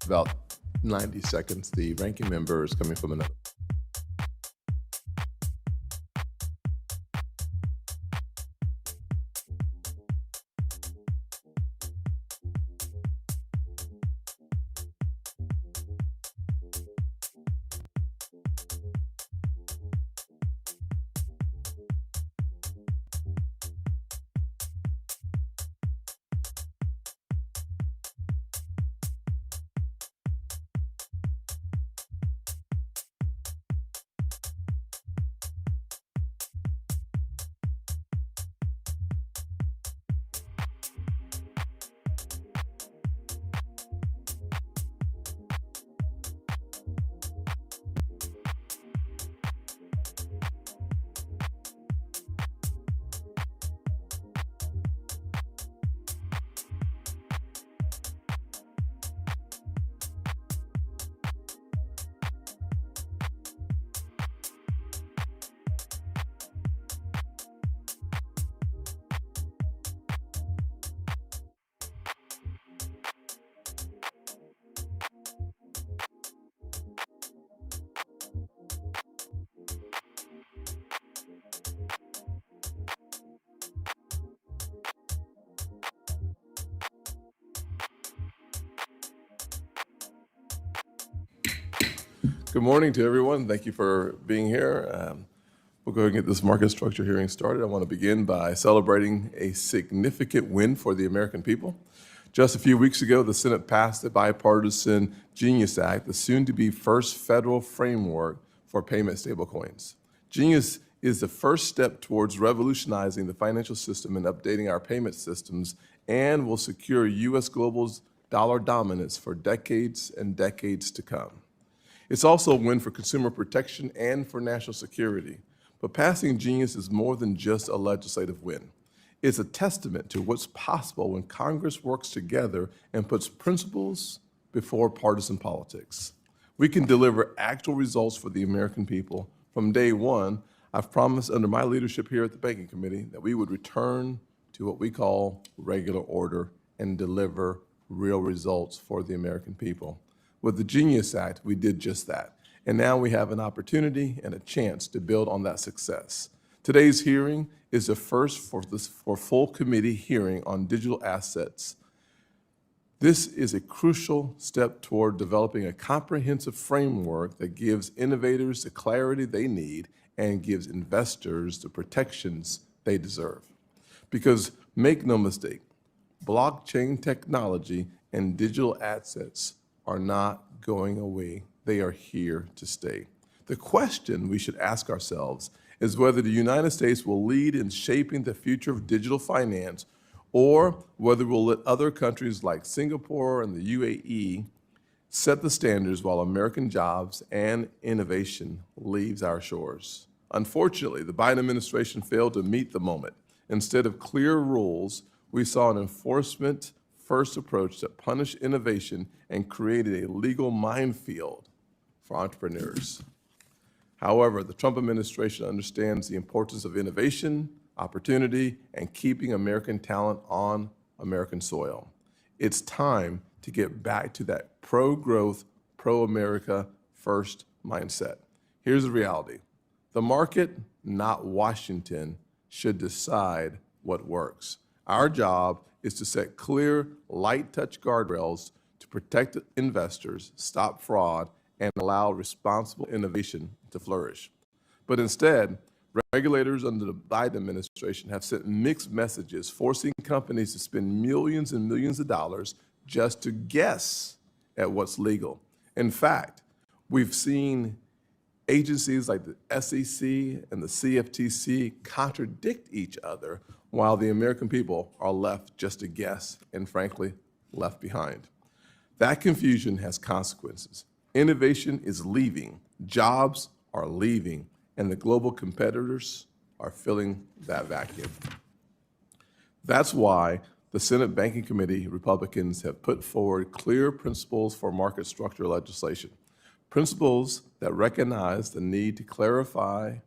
about 90 seconds. The ranking member is coming from another. Good morning to everyone. Thank you for being here. We'll go ahead and get this market structure hearing started. I want to begin by celebrating a significant win for the American people. Just a few weeks ago, the Senate passed the bipartisan Genius Act, the soon-to-be first federal framework for payment stablecoins. Genius is the first step towards revolutionizing the financial system and updating our payment systems, and will secure U.S. global's dollar dominance for decades and decades to come. It's also a win for consumer protection and for national security. But passing Genius is more than just a legislative win. It's a testament to what's possible when Congress works together and puts principles before partisan politics. We can deliver actual results for the American people. From day one, I've promised under my leadership here at the Banking Committee that we would return to what we call regular order and deliver real results for the American people. With the Genius Act, we did just that. And now we have an opportunity and a chance to build on that success. Today's hearing is the first for full committee hearing on digital assets. This is a crucial step toward developing a comprehensive framework that gives innovators the clarity they need and gives investors the protections they deserve. Because make no mistake, blockchain technology and digital assets are not going away. They are here to stay. The question we should ask ourselves is whether the United States will lead in shaping the future of digital finance, or whether we'll let other countries like Singapore and the UAE set the standards while American jobs and innovation leaves our shores. Unfortunately, the Biden administration failed to meet the moment. Instead of clear rules, we saw an enforcement first approach that punished innovation and created a legal minefield for entrepreneurs. However, the Trump administration understands the importance of innovation, opportunity, and keeping American talent on American soil. It's time to get back to that pro-growth, pro-America first mindset. Here's the reality. The market, not Washington, should decide what works. Our job is to set clear, light-touch guardrails to protect investors, stop fraud, and allow responsible innovation to flourish. But instead, regulators under the Biden administration have sent mixed messages, forcing companies to spend millions and millions of dollars just to guess at what's legal. In fact, we've seen agencies like the SEC and the CFTC contradict each other, while the American people are left just to guess and, frankly, left behind. That confusion has consequences. Innovation is leaving, jobs are leaving, and the global competitors are filling that vacuum. That's why the Senate Banking Committee Republicans have put forward clear principles for market structure legislation, principles that recognize the need to clarify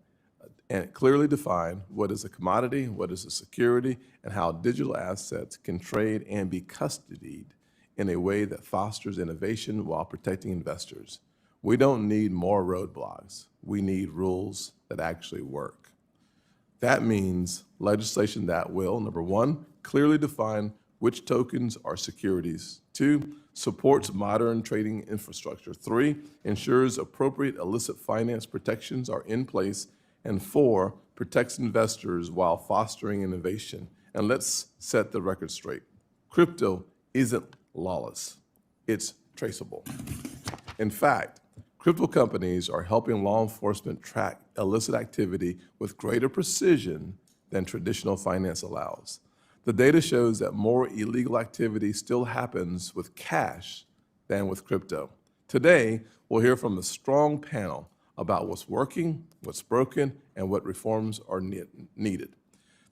and clearly define what is a commodity, what is a security, and how digital assets can trade and be custodied in a way that fosters innovation while protecting investors. We don't need more roadblocks. We need rules that actually work. That means legislation that will, number one, clearly define which tokens are securities. Two, supports modern trading infrastructure. Three, ensures appropriate illicit finance protections are in place. And four, protects investors while fostering innovation. And let's set the record straight. Crypto isn't lawless. It's traceable. In fact, crypto companies are helping law enforcement track illicit activity with greater precision than traditional finance allows. The data shows that more illegal activity still happens with cash than with crypto. Today, we'll hear from a strong panel about what's working, what's broken, and what reforms are needed.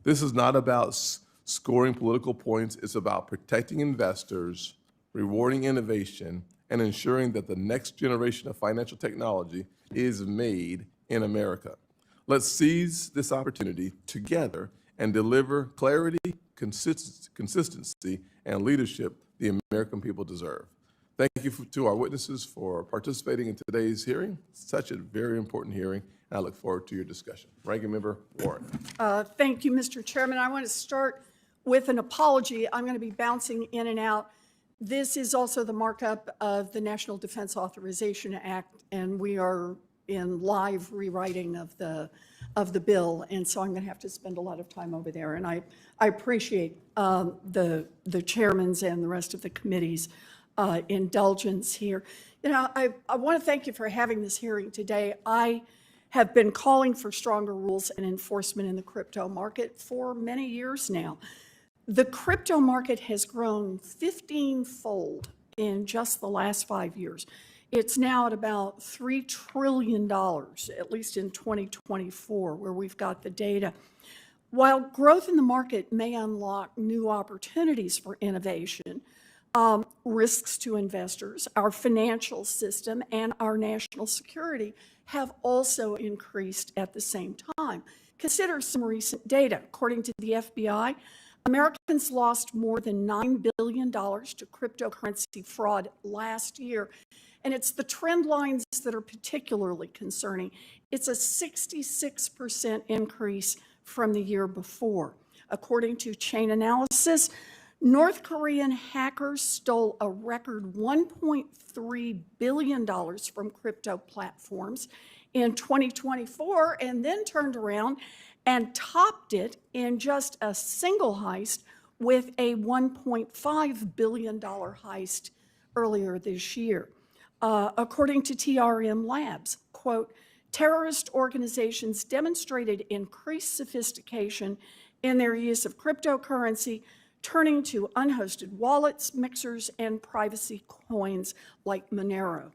This is not about scoring political points. It's about protecting investors, rewarding innovation, and ensuring that the next generation of financial technology is made in America. Let's seize this opportunity together and deliver clarity, consistency, and leadership the American people deserve. Thank you to our witnesses for participating in today's hearing. Such a very important hearing, and I look forward to your discussion. Ranking Member Warren. Thank you, Mr. Chairman. I want to start with an apology. I'm going to be bouncing in and out. This is also the markup of the National Defense Authorization Act, and we are in live rewriting of the bill, and so I'm going to have to spend a lot of time over there. And I appreciate the chairman's and the rest of the committee's indulgence here. You know, I want to thank you for having this hearing today. I have been calling for stronger rules and enforcement in the crypto market for many years now. The crypto market has grown 15-fold in just the last 5 years. It's now at about $3 trillion, at least in 2024, where we've got the data. While growth in the market may unlock new opportunities for innovation, risks to investors, our financial system, and our national security have also increased at the same time. Consider some recent data. According to the FBI, Americans lost more than $9 billion to cryptocurrency fraud last year. And it's the trend lines that are particularly concerning. It's a 66% increase from the year before. According to Chainalysis, North Korean hackers stole a record $1.3 billion from crypto platforms in 2024 and then turned around and topped it in just a single heist with a $1.5 billion heist earlier this year. According to TRM Labs, quote, terrorist organizations demonstrated increased sophistication in their use of cryptocurrency, turning to unhosted wallets, mixers, and privacy coins like Monero.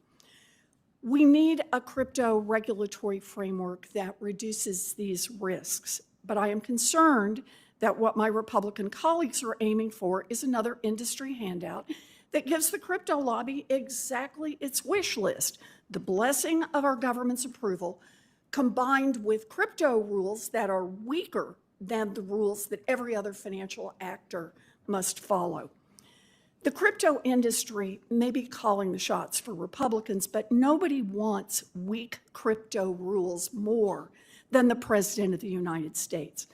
We need a crypto regulatory framework that reduces these risks, but I am concerned that what my Republican colleagues are aiming for is another industry handout that gives the crypto lobby exactly its wish list, the blessing of our government's approval, combined with crypto rules that are weaker than the rules that every other financial actor must follow. The crypto industry may be calling the shots for Republicans, but nobody wants weak crypto rules more than the President of the United States.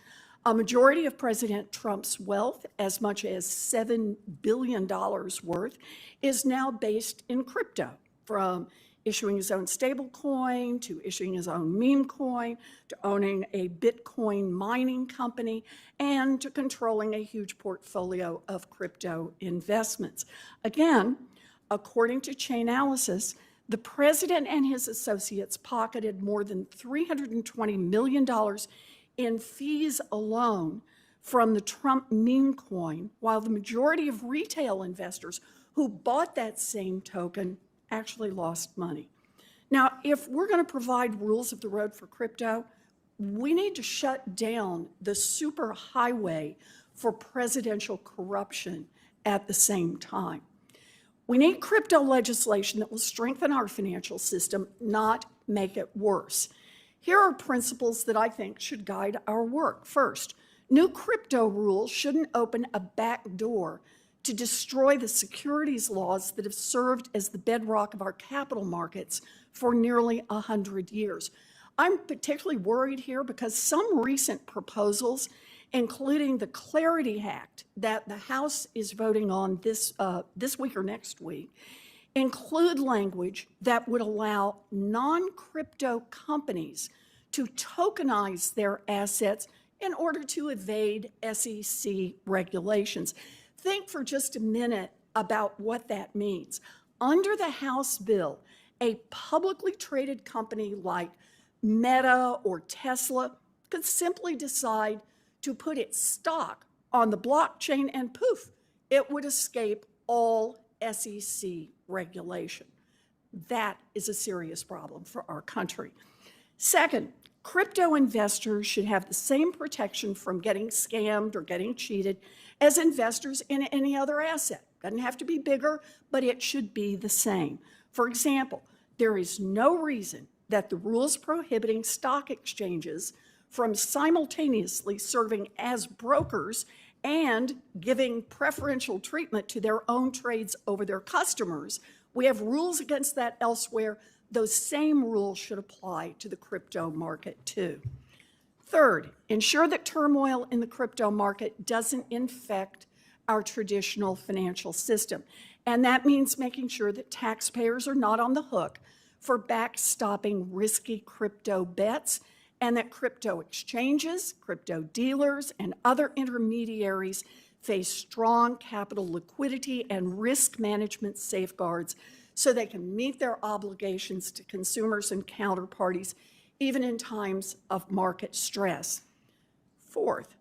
A majority of President Trump's wealth, as much as $7 billion worth, is now based in crypto, from issuing his own stable coin, to issuing his own meme coin, to owning a Bitcoin mining company, and to controlling a huge portfolio of crypto investments. Again, according to Chainalysis, the president and his associates pocketed more than $320 million in fees alone from the Trump meme coin, while the majority of retail investors who bought that same token actually lost money. Now, if we're going to provide rules of the road for crypto, we need to shut down the super highway for presidential corruption at the same time. We need crypto legislation that will strengthen our financial system, not make it worse. Here are principles that I think should guide our work. First, new crypto rules shouldn't open a back door to destroy the securities laws that have served as the bedrock of our capital markets for nearly 100 years. I'm particularly worried here because some recent proposals, including the Clarity Act that the House is voting on this week or next week, include language that would allow non-crypto companies to tokenize their assets in order to evade SEC regulations. Think for just a minute about what that means. Under the House bill, a publicly traded company like Meta or Tesla could simply decide to put its stock on the blockchain and poof, it would escape all SEC regulation. That is a serious problem for our country. Second, crypto investors should have the same protection from getting scammed or getting cheated as investors in any other asset. Doesn't have to be bigger, but it should be the same. For example, there is no reason that the rules prohibiting stock exchanges from simultaneously serving as brokers and giving preferential treatment to their own trades over their customers. We have rules against that elsewhere. Those same rules should apply to the crypto market too. Third, ensure that turmoil in the crypto market doesn't infect our traditional financial system. And that means making sure that taxpayers are not on the hook for backstopping risky crypto bets, and that crypto exchanges, crypto dealers, and other intermediaries face strong capital liquidity and risk management safeguards so they can meet their obligations to consumers and counterparties, even in times of market stress. Fourth,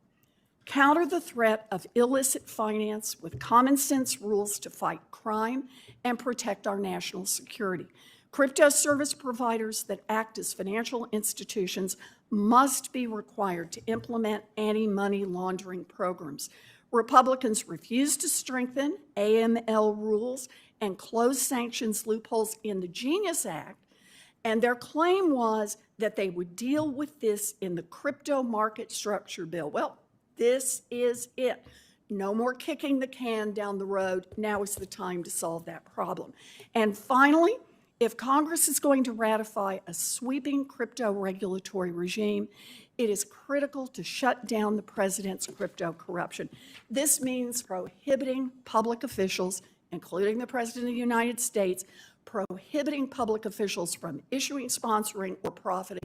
counter the threat of illicit finance with common sense rules to fight crime and protect our national security. Crypto service providers that act as financial institutions must be required to implement anti-money laundering programs. Republicans refuse to strengthen AML rules and close sanctions loopholes in the Genius Act, and their claim was that they would deal with this in the crypto market structure bill. Well, this is it. No more kicking the can down the road. Now is the time to solve that problem. And finally, if Congress is going to ratify a sweeping crypto regulatory regime, it is critical to shut down the president's crypto corruption. This means prohibiting public officials, including the President of the United States, prohibiting public officials from issuing, sponsoring, or profiting.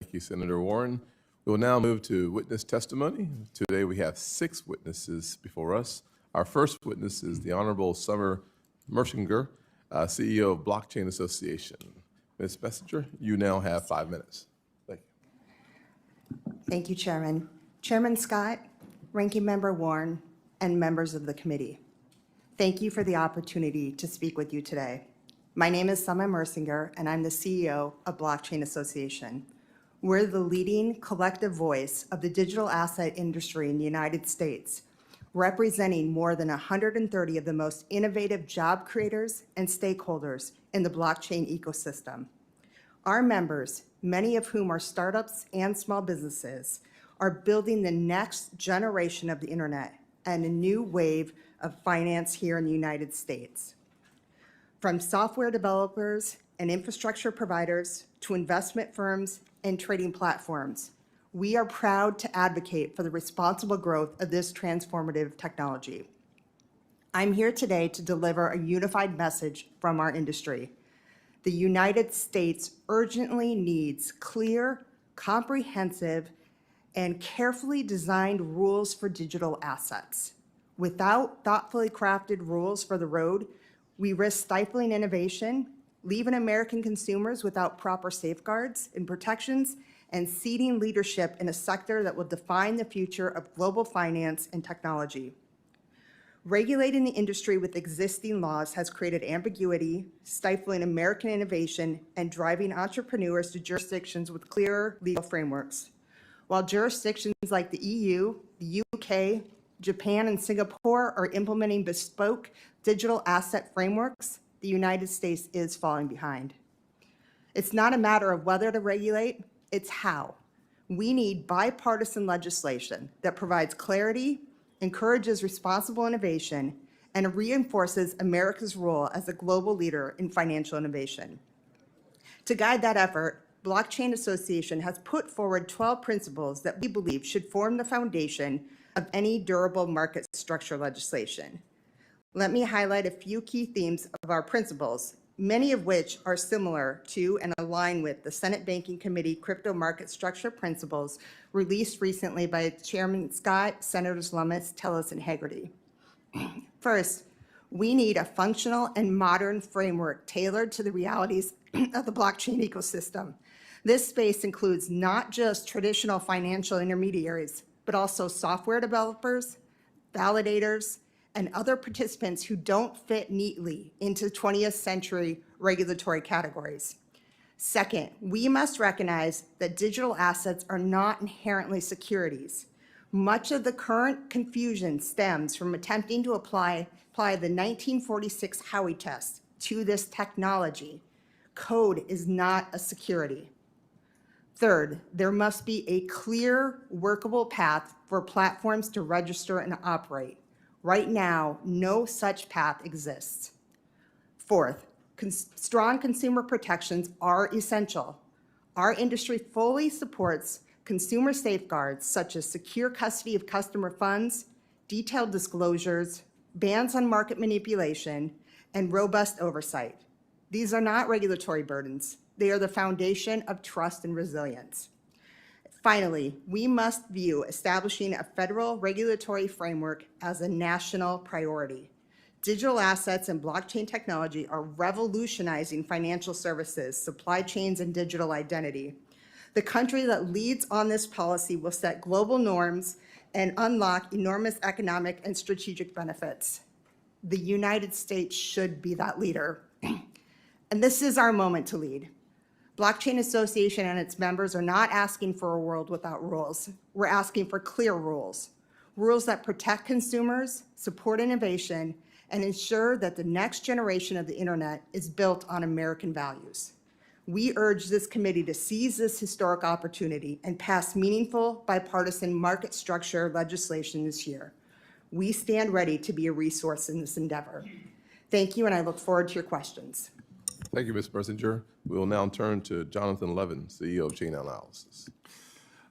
Thank you, Senator Warren. We will now move to witness testimony. Today we have 6 witnesses before us. Our first witness is the Honorable Summer Mersinger, CEO of Blockchain Association. Ms. Messenger, you now have 5 minutes. Thank you. Thank you, Chairman. Chairman Scott, Ranking Member Warren, and members of the committee. Thank you for the opportunity to speak with you today. My name is Summer Mersinger, and I'm the CEO of Blockchain Association. We're the leading collective voice of the digital asset industry in the United States, representing more than 130 of the most innovative job creators and stakeholders in the blockchain ecosystem. Our members, many of whom are startups and small businesses, are building the next generation of the internet and a new wave of finance here in the United States. From software developers and infrastructure providers to investment firms and trading platforms, we are proud to advocate for the responsible growth of this transformative technology. I'm here today to deliver a unified message from our industry. The United States urgently needs clear, comprehensive, and carefully designed rules for digital assets. Without thoughtfully crafted rules for the road, we risk stifling innovation, leaving American consumers without proper safeguards and protections, and ceding leadership in a sector that will define the future of global finance and technology. Regulating the industry with existing laws has created ambiguity, stifling American innovation, and driving entrepreneurs to jurisdictions with clearer legal frameworks. While jurisdictions like the EU, the UK, Japan, and Singapore are implementing bespoke digital asset frameworks, the United States is falling behind. It's not a matter of whether to regulate, It's how. We need bipartisan legislation that provides clarity, encourages responsible innovation, and reinforces America's role as a global leader in financial innovation. To guide that effort, Blockchain Association has put forward 12 principles that we believe should form the foundation of any durable market structure legislation. Let me highlight a few key themes of our principles, many of which are similar to and align with the Senate Banking Committee Crypto Market Structure Principles released recently by Chairman Scott, Senators Lummis, Tillis, and Hagerty. First, we need a functional and modern framework tailored to the realities of the blockchain ecosystem. This space includes not just traditional financial intermediaries, but also software developers, validators, and other participants who don't fit neatly into 20th century regulatory categories. Second, we must recognize that digital assets are not inherently securities. Much of the current confusion stems from attempting to apply the 1946 Howey test to this technology. Code is not a security. Third, there must be a clear, workable path for platforms to register and operate. Right now, no such path exists. Fourth, strong consumer protections are essential. Our industry fully supports consumer safeguards such as secure custody of customer funds, detailed disclosures, bans on market manipulation, and robust oversight. These are not regulatory burdens. They are the foundation of trust and resilience. Finally, we must view establishing a federal regulatory framework as a national priority. Digital assets and blockchain technology are revolutionizing financial services, supply chains, and digital identity. The country that leads on this policy will set global norms and unlock enormous economic and strategic benefits. The United States should be that leader. And this is our moment to lead. Blockchain Association and its members are not asking for a world without rules. We're asking for clear rules, rules that protect consumers, support innovation, and ensure that the next generation of the internet is built on American values. We urge this committee to seize this historic opportunity and pass meaningful bipartisan market structure legislation this year. We stand ready to be a resource in this endeavor. Thank you, and I look forward to your questions. Thank you, Ms. Mersinger. We will now turn to Jonathan Levin, CEO of Chainalysis.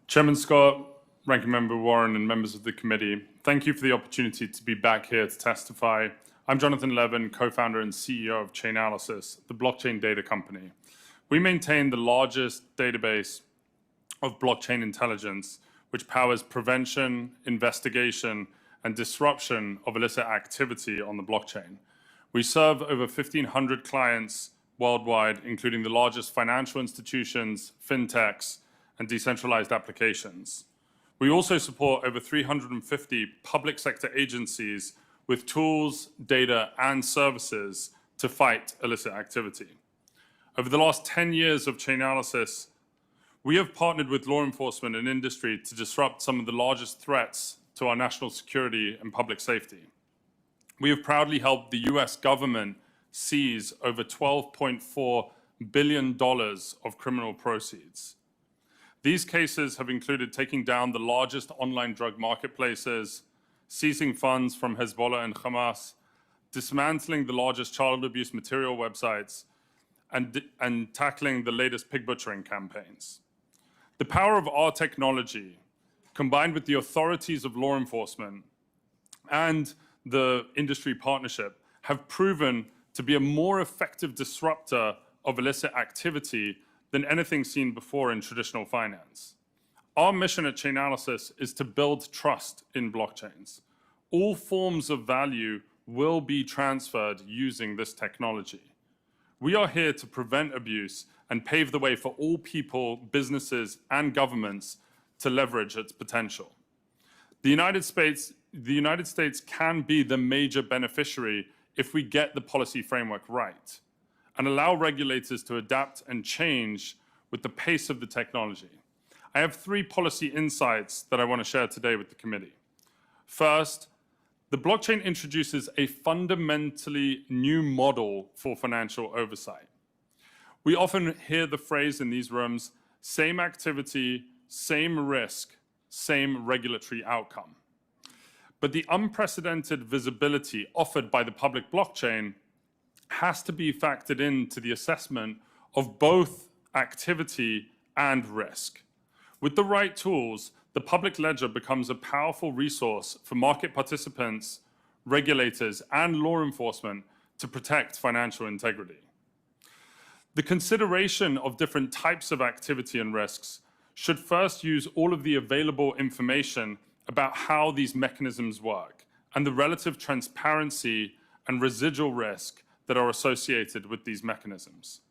Chairman Scott, Ranking Member Warren, and members of the committee, thank you for the opportunity to be back here to testify. I'm Jonathan Levin, co-founder and CEO of Chainalysis, the blockchain data company. We maintain the largest database of blockchain intelligence, which powers prevention, investigation, and disruption of illicit activity on the blockchain. We serve over 1,500 clients worldwide, including the largest financial institutions, fintechs, and decentralized applications. We also support over 350 public sector agencies with tools, data, and services to fight illicit activity. Over the last 10 years of Chainalysis, we have partnered with law enforcement and industry to disrupt some of the largest threats to our national security and public safety. We have proudly helped the US government seize over $12.4 billion of criminal proceeds. These cases have included taking down the largest online drug marketplaces, seizing funds from Hezbollah and Hamas, dismantling the largest child abuse material websites, and tackling the latest pig butchering campaigns. The power of our technology, combined with the authorities of law enforcement and the industry partnership, have proven to be a more effective disruptor of illicit activity than anything seen before in traditional finance. Our mission at Chainalysis is to build trust in blockchains. All forms of value will be transferred using this technology. We are here to prevent abuse and pave the way for all people, businesses, and governments to leverage its potential. The United States can be the major beneficiary if we get the policy framework right and allow regulators to adapt and change with the pace of the technology. I have 3 policy insights that I want to share today with the committee. First, the blockchain introduces a fundamentally new model for financial oversight. We often hear the phrase in these rooms, Same activity, same risk, same regulatory outcome. But the unprecedented visibility offered by the public blockchain has to be factored into the assessment of both activity and risk. With the right tools, the public ledger becomes a powerful resource for market participants, regulators, and law enforcement to protect financial integrity. The consideration of different types of activity and risks should first use all of the available information about how these mechanisms work and the relative transparency and residual risk that are associated with these mechanisms.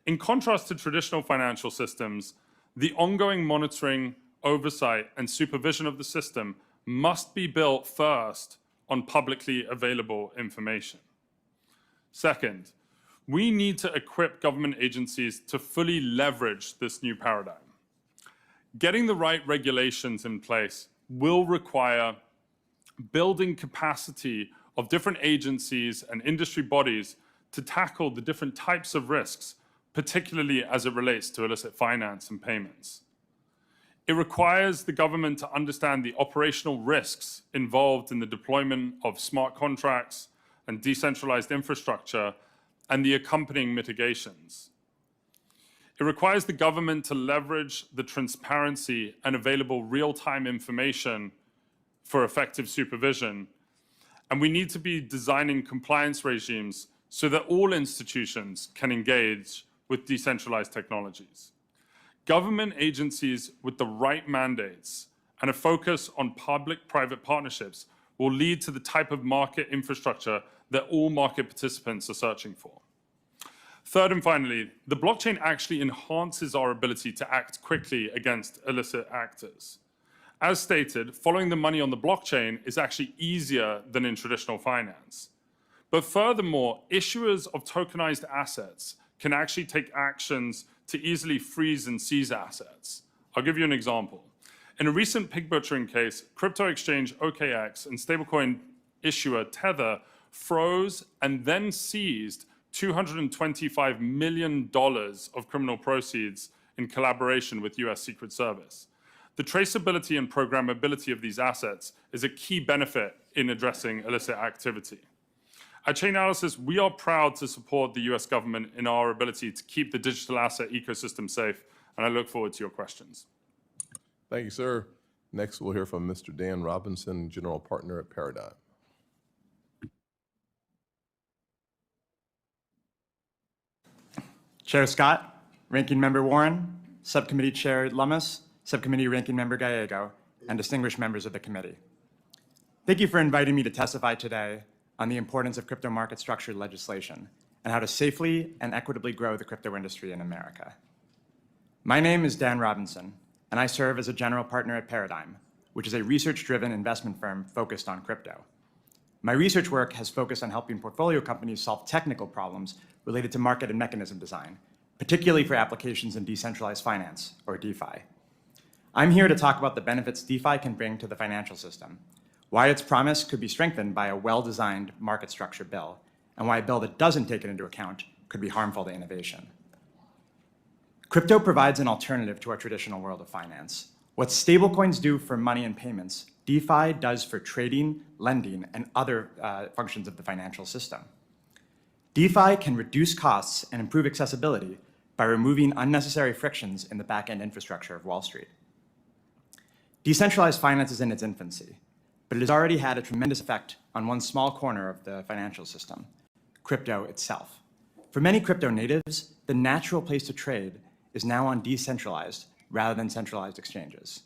In contrast to traditional financial systems, the ongoing monitoring, oversight, and supervision of the system must be built first on publicly available information. Second, we need to equip government agencies to fully leverage this new paradigm. Getting the right regulations in place will require building capacity of different agencies and industry bodies to tackle the different types of risks, particularly as it relates to illicit finance and payments. It requires the government to understand the operational risks involved in the deployment of smart contracts and decentralized infrastructure and the accompanying mitigations. It requires the government to leverage the transparency and available real-time information for effective supervision. And we need to be designing compliance regimes so that all institutions can engage with decentralized technologies. Government agencies with the right mandates and a focus on public-private partnerships will lead to the type of market infrastructure that all market participants are searching for. Third and finally, the blockchain actually enhances our ability to act quickly against illicit actors. As stated, following the money on the blockchain is actually easier than in traditional finance. But furthermore, issuers of tokenized assets can actually take actions to easily freeze and seize assets. I'll give you an example. In a recent pig butchering case, crypto exchange OKX and stablecoin issuer Tether froze and then seized $225 million of criminal proceeds in collaboration with US Secret Service. The traceability and programmability of these assets is a key benefit in addressing illicit activity. At Chainalysis, we are proud to support the US government in our ability to keep the digital asset ecosystem safe, and I look forward to your questions. Thank you, sir. Next, we'll hear from Mr. Dan Robinson, General Partner at Paradigm. Chair Scott, Ranking Member Warren, Subcommittee Chair Lummis, Subcommittee Ranking Member Gallego, and distinguished members of the committee. Thank you for inviting me to testify today on the importance of crypto market structure legislation and how to safely and equitably grow the crypto industry in America. My name is Dan Robinson, and I serve as a general partner at Paradigm, which is a research-driven investment firm focused on crypto. My research work has focused on helping portfolio companies solve technical problems related to market and mechanism design, particularly for applications in decentralized finance, or DeFi. I'm here to talk about the benefits DeFi can bring to the financial system, why its promise could be strengthened by a well-designed market structure bill, and why a bill that doesn't take it into account could be harmful to innovation. Crypto provides an alternative to our traditional world of finance. What stablecoins do for money and payments, DeFi does for trading, lending, and other functions of the financial system. DeFi can reduce costs and improve accessibility by removing unnecessary frictions in the back-end infrastructure of Wall Street. Decentralized finance is in its infancy, but it has already had a tremendous effect on one small corner of the financial system, crypto itself. For many crypto natives, the natural place to trade is now on decentralized rather than centralized exchanges.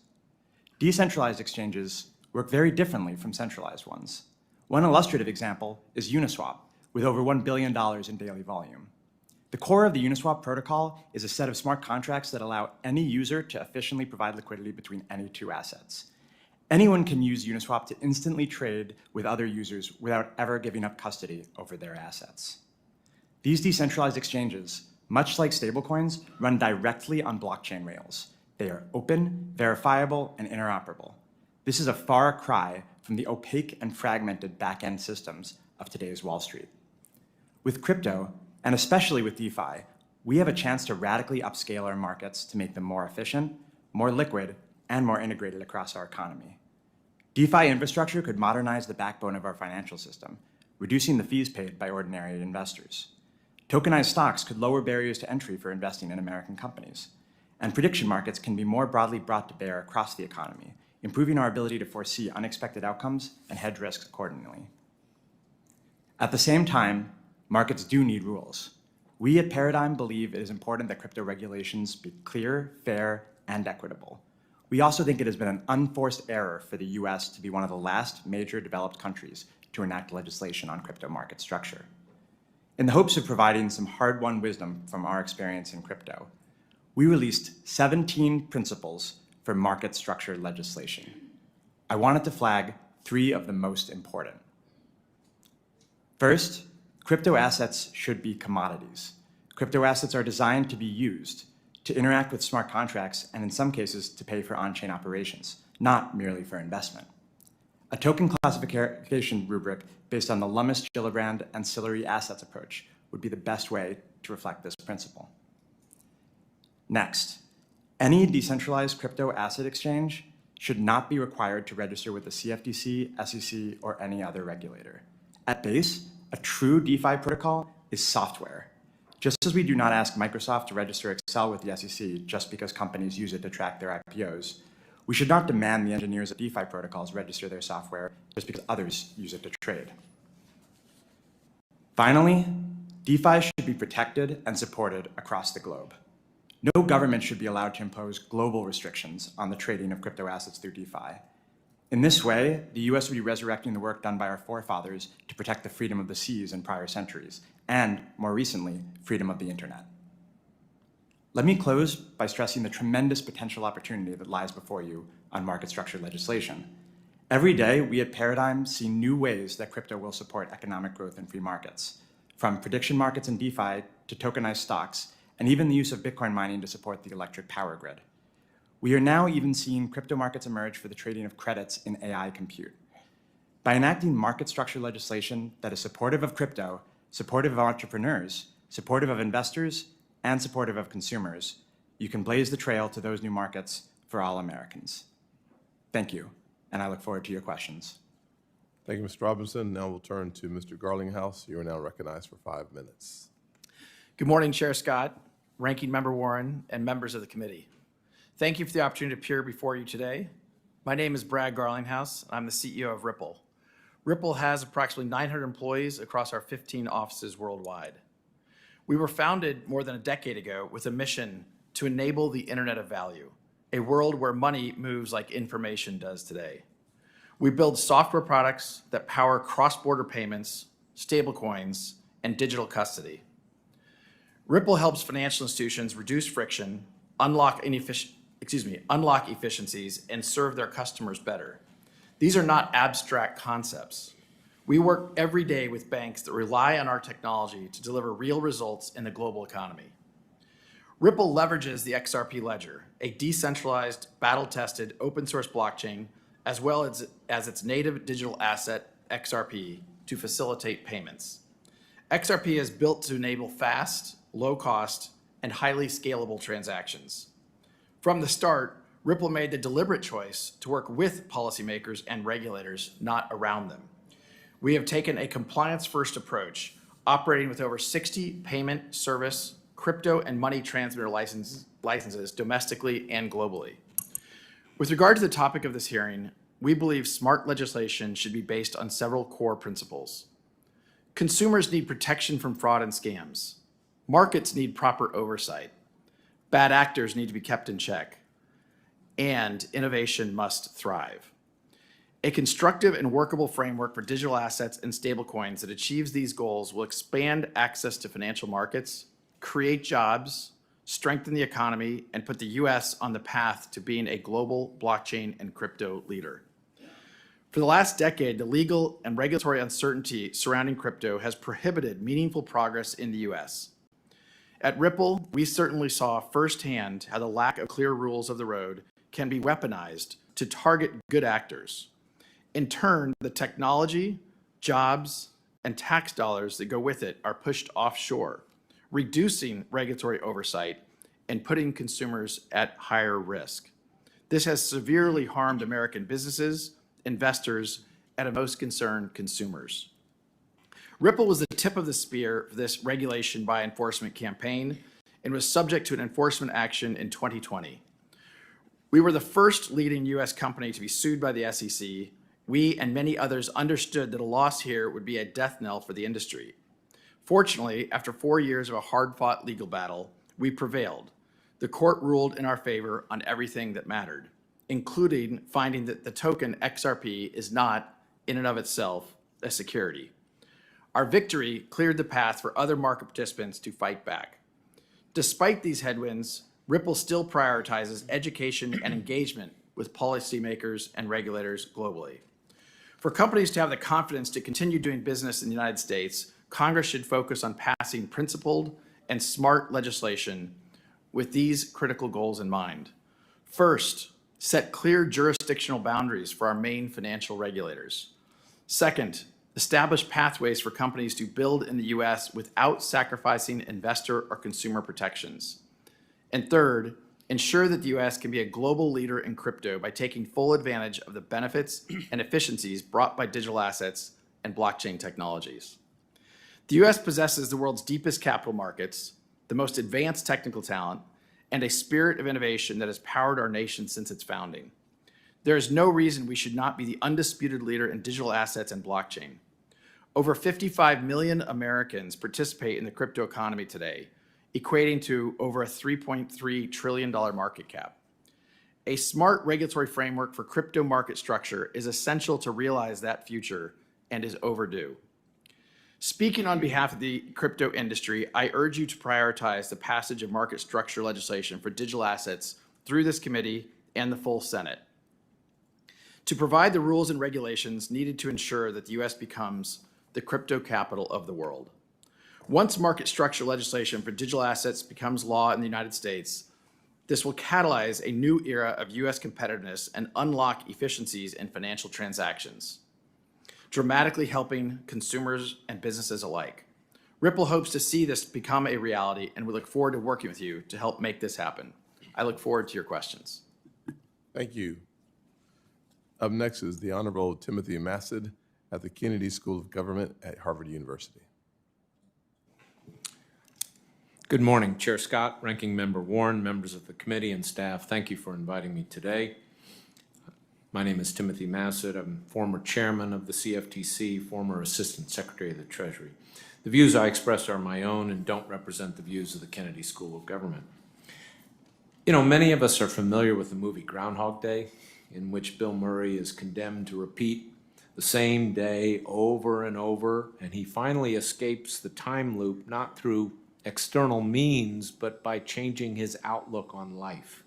Decentralized exchanges work very differently from centralized ones. One illustrative example is Uniswap, with over $1 billion in daily volume. The core of the Uniswap protocol is a set of smart contracts that allow any user to efficiently provide liquidity between any two assets. Anyone can use Uniswap to instantly trade with other users without ever giving up custody over their assets. These decentralized exchanges, much like stablecoins, run directly on blockchain rails. They are open, verifiable, and interoperable. This is a far cry from the opaque and fragmented back-end systems of today's Wall Street. With crypto, and especially with DeFi, we have a chance to radically upscale our markets to make them more efficient, more liquid, and more integrated across our economy. DeFi infrastructure could modernize the backbone of our financial system, reducing the fees paid by ordinary investors. Tokenized stocks could lower barriers to entry for investing in American companies. And prediction markets can be more broadly brought to bear across the economy, improving our ability to foresee unexpected outcomes and hedge risks accordingly. At the same time, markets do need rules. We at Paradigm believe it is important that crypto regulations be clear, fair, and equitable. We also think it has been an unforced error for the US to be one of the last major developed countries to enact legislation on crypto market structure. In the hopes of providing some hard-won wisdom from our experience in crypto, we released 17 principles for market structure legislation. I wanted to flag 3 of the most important. First, crypto assets should be commodities. Crypto assets are designed to be used, to interact with smart contracts, and in some cases, to pay for on-chain operations, not merely for investment. A token classification rubric based on the Lummis, Gillibrand, ancillary assets approach would be the best way to reflect this principle. Next, any decentralized crypto asset exchange should not be required to register with the CFTC, SEC, or any other regulator. At base, a true DeFi protocol is software. Just as we do not ask Microsoft to register Excel with the SEC just because companies use it to track their IPOs, we should not demand the engineers of DeFi protocols register their software just because others use it to trade. Finally, DeFi should be protected and supported across the globe. No government should be allowed to impose global restrictions on the trading of crypto assets through DeFi. In this way, the US would be resurrecting the work done by our forefathers to protect the freedom of the seas in prior centuries, and, more recently, freedom of the internet. Let me close by stressing the tremendous potential opportunity that lies before you on market structure legislation. Every day, we at Paradigm see new ways that crypto will support economic growth in free markets, from prediction markets and DeFi to tokenized stocks, and even the use of Bitcoin mining to support the electric power grid. We are now even seeing crypto markets emerge for the trading of credits in AI compute. By enacting market structure legislation that is supportive of crypto, supportive of entrepreneurs, supportive of investors, and supportive of consumers, you can blaze the trail to those new markets for all Americans. Thank you, and I look forward to your questions. Thank you, Mr. Robinson. Now we'll turn to Mr. Garlinghouse. You are now recognized for 5 minutes. Good morning, Chair Scott, Ranking Member Warren, and members of the committee. Thank you for the opportunity to appear before you today. My name is Brad Garlinghouse. I'm the CEO of Ripple. Ripple has approximately 900 employees across our 15 offices worldwide. We were founded more than a decade ago with a mission to enable the Internet of Value, a world where money moves like information does today. We build software products that power cross-border payments, stablecoins, and digital custody. Ripple helps financial institutions reduce friction, unlock efficiencies, and serve their customers better. These are not abstract concepts. We work every day with banks that rely on our technology to deliver real results in the global economy. Ripple leverages the XRP ledger, a decentralized, battle-tested, open-source blockchain, as well as its native digital asset, XRP, to facilitate payments. XRP is built to enable fast, low-cost, and highly scalable transactions. From the start, Ripple made the deliberate choice to work with policymakers and regulators, not around them. We have taken a compliance-first approach, operating with over 60 payment, service, crypto, and money transmitter licenses domestically and globally. With regard to the topic of this hearing, we believe smart legislation should be based on several core principles. Consumers need protection from fraud and scams. Markets need proper oversight. Bad actors need to be kept in check. And innovation must thrive. A constructive and workable framework for digital assets and stablecoins that achieves these goals will expand access to financial markets, create jobs, strengthen the economy, and put the US on the path to being a global blockchain and crypto leader. For the last decade, the legal and regulatory uncertainty surrounding crypto has prohibited meaningful progress in the US. At Ripple, we certainly saw firsthand how the lack of clear rules of the road can be weaponized to target good actors. In turn, the technology, jobs, and tax dollars that go with it are pushed offshore, reducing regulatory oversight, and putting consumers at higher risk. This has severely harmed American businesses, investors, and most concerned consumers. Ripple was the tip of the spear for this regulation by enforcement campaign and was subject to an enforcement action in 2020. We were the first leading U.S. company to be sued by the SEC. We and many others understood that a loss here would be a death knell for the industry. Fortunately, after 4 years of a hard-fought legal battle, we prevailed. The court ruled in our favor on everything that mattered, including finding that the token XRP is not, in and of itself, a security. Our victory cleared the path for other market participants to fight back. Despite these headwinds, Ripple still prioritizes education and engagement with policymakers and regulators globally. For companies to have the confidence to continue doing business in the United States, Congress should focus on passing principled and smart legislation with these critical goals in mind. First, set clear jurisdictional boundaries for our main financial regulators. Second, establish pathways for companies to build in the U.S. without sacrificing investor or consumer protections. And third, ensure that the U.S. can be a global leader in crypto by taking full advantage of the benefits and efficiencies brought by digital assets and blockchain technologies. The U.S. possesses the world's deepest capital markets, the most advanced technical talent, and a spirit of innovation that has powered our nation since its founding. There is no reason we should not be the undisputed leader in digital assets and blockchain. Over 55 million Americans participate in the crypto economy today, equating to over a $3.3 trillion market cap. A smart regulatory framework for crypto market structure is essential to realize that future and is overdue. Speaking on behalf of the crypto industry, I urge you to prioritize the passage of market structure legislation for digital assets through this committee and the full Senate, to provide the rules and regulations needed to ensure that the U.S. becomes the crypto capital of the world. Once market structure legislation for digital assets becomes law in the United States, this will catalyze a new era of U.S. competitiveness and unlock efficiencies in financial transactions, dramatically helping consumers and businesses alike. Ripple hopes to see this become a reality, and we look forward to working with you to help make this happen. I look forward to your questions. Thank you. Up next is the Honorable Timothy Massad at the Kennedy School of Government at Harvard University. Good morning, Chair Scott, Ranking Member Warren, members of the committee and staff. Thank you for inviting me today. My name is Timothy Massad. I'm former chairman of the CFTC, former Assistant Secretary of the Treasury. The views I express are my own and don't represent the views of the Kennedy School of Government. You know, many of us are familiar with the movie Groundhog Day, in which Bill Murray is condemned to repeat the same day over and over, and he finally escapes the time loop not through external means, but by changing his outlook on life.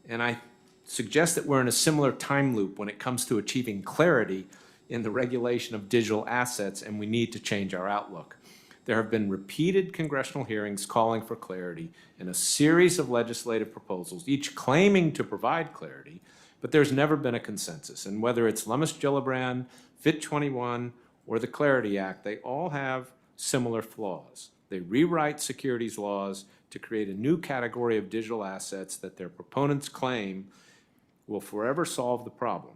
And I suggest that we're in a similar time loop when it comes to achieving clarity in the regulation of digital assets, and we need to change our outlook. There have been repeated congressional hearings calling for clarity and a series of legislative proposals, each claiming to provide clarity, but there's never been a consensus. And whether it's Lummis-Gillibrand, FIT 21, or the Clarity Act, they all have similar flaws. They rewrite securities laws to create a new category of digital assets that their proponents claim will forever solve the problem.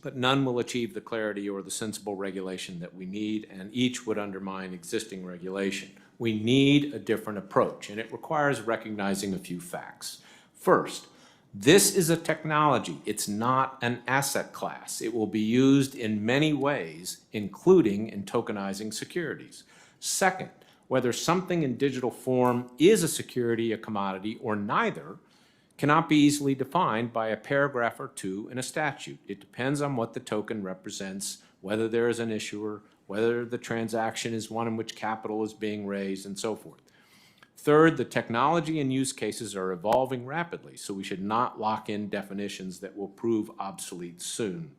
But none will achieve the clarity or the sensible regulation that we need, and each would undermine existing regulation. We need a different approach, and it requires recognizing a few facts. First, this is a technology. It's not an asset class. It will be used in many ways, including in tokenizing securities. Second, whether something in digital form is a security, a commodity, or neither, cannot be easily defined by a paragraph or two in a statute. It depends on what the token represents, whether there is an issuer, whether the transaction is one in which capital is being raised, and so forth. Third, the technology and use cases are evolving rapidly, so we should not lock in definitions that will prove obsolete soon.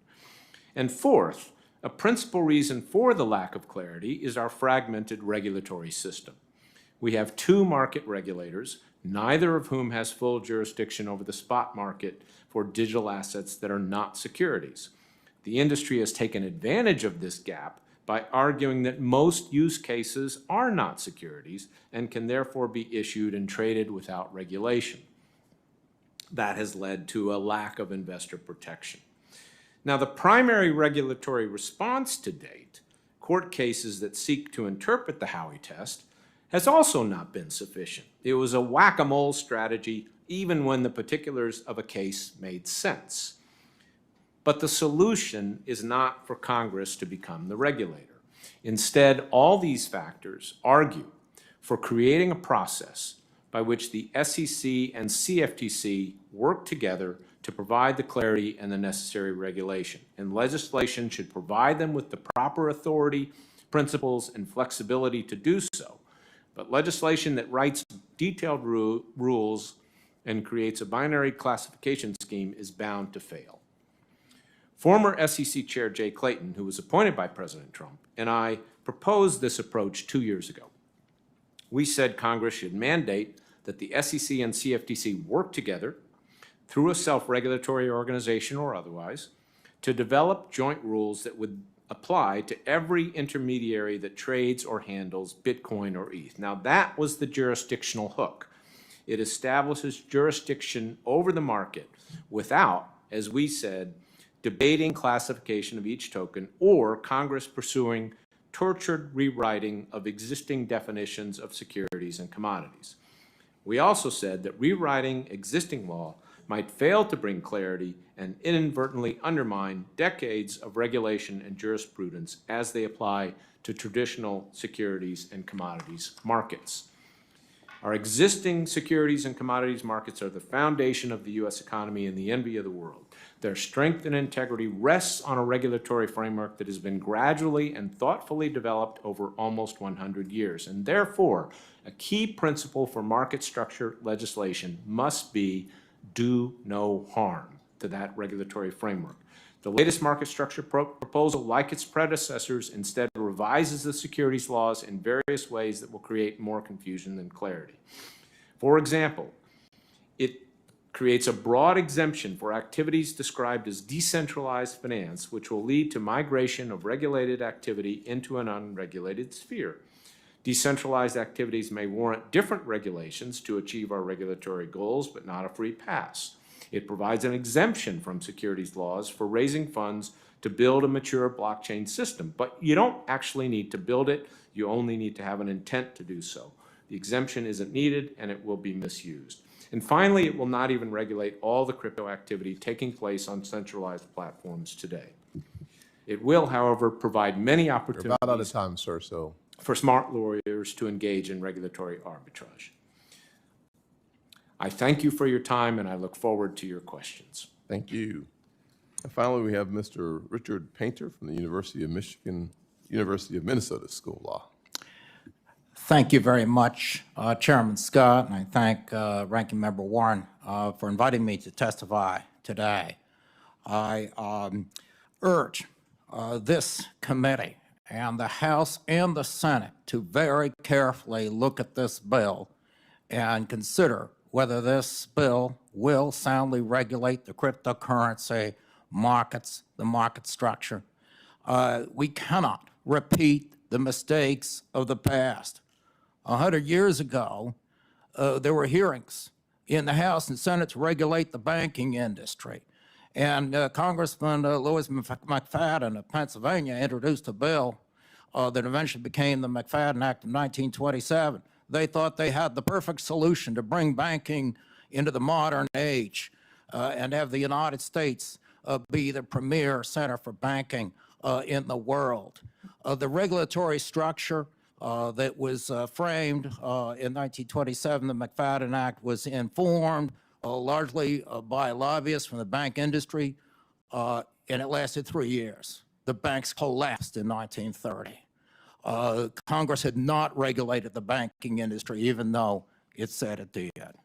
And fourth, a principal reason for the lack of clarity is our fragmented regulatory system. We have two market regulators, neither of whom has full jurisdiction over the spot market for digital assets that are not securities. The industry has taken advantage of this gap by arguing that most use cases are not securities and can therefore be issued and traded without regulation. That has led to a lack of investor protection. Now, the primary regulatory response to date, court cases that seek to interpret the Howey test, has also not been sufficient. It was a whack-a-mole strategy even when the particulars of a case made sense. But the solution is not for Congress to become the regulator. Instead, all these factors argue for creating a process by which the SEC and CFTC work together to provide the clarity and the necessary regulation. And legislation should provide them with the proper authority, principles, and flexibility to do so. But legislation that writes detailed rules and creates a binary classification scheme is bound to fail. Former SEC Chair Jay Clayton, who was appointed by President Trump, and I proposed this approach 2 years ago. We said Congress should mandate that the SEC and CFTC work together through a self-regulatory organization or otherwise to develop joint rules that would apply to every intermediary that trades or handles Bitcoin or ETH. Now, that was the jurisdictional hook. It establishes jurisdiction over the market without, as we said, debating classification of each token or Congress pursuing tortured rewriting of existing definitions of securities and commodities. We also said that rewriting existing law might fail to bring clarity and inadvertently undermine decades of regulation and jurisprudence as they apply to traditional securities and commodities markets. Our existing securities and commodities markets are the foundation of the U.S. economy and the envy of the world. Their strength and integrity rests on a regulatory framework that has been gradually and thoughtfully developed over almost 100 years. And therefore, a key principle for market structure legislation must be do no harm to that regulatory framework. The latest market structure proposal, like its predecessors, instead revises the securities laws in various ways that will create more confusion than clarity. For example, it creates a broad exemption for activities described as decentralized finance, which will lead to migration of regulated activity into an unregulated sphere. Decentralized activities may warrant different regulations to achieve our regulatory goals, but not a free pass. It provides an exemption from securities laws for raising funds to build a mature blockchain system, but you don't actually need to build it. You only need to have an intent to do so. The exemption isn't needed, and it will be misused. And finally, it will not even regulate all the crypto activity taking place on centralized platforms today. It will, however, provide many opportunities We're about out of time, sir, so. For smart lawyers to engage in regulatory arbitrage. I thank you for your time, and I look forward to your questions. Thank you. And finally, we have Mr. Richard Painter from the University of Michigan, University of Minnesota School of Law. Thank you very much, Chairman Scott, and I thank Ranking Member Warren for inviting me to testify today. I urge this committee and the House and the Senate to very carefully look at this bill and consider whether this bill will soundly regulate the cryptocurrency markets, the market structure. We cannot repeat the mistakes of the past. 100 years ago, there were hearings in the House and Senate to regulate the banking industry. And Congressman Louis McFadden of Pennsylvania introduced a bill that eventually became the McFadden Act of 1927. They thought they had the perfect solution to bring banking into the modern age and have the United States be the premier center for banking in the world. The regulatory structure that was framed in 1927, the McFadden Act, was informed largely by lobbyists from the bank industry, and it lasted 3 years. The banks collapsed in 1930. Congress had not regulated the banking industry, even though it said it did.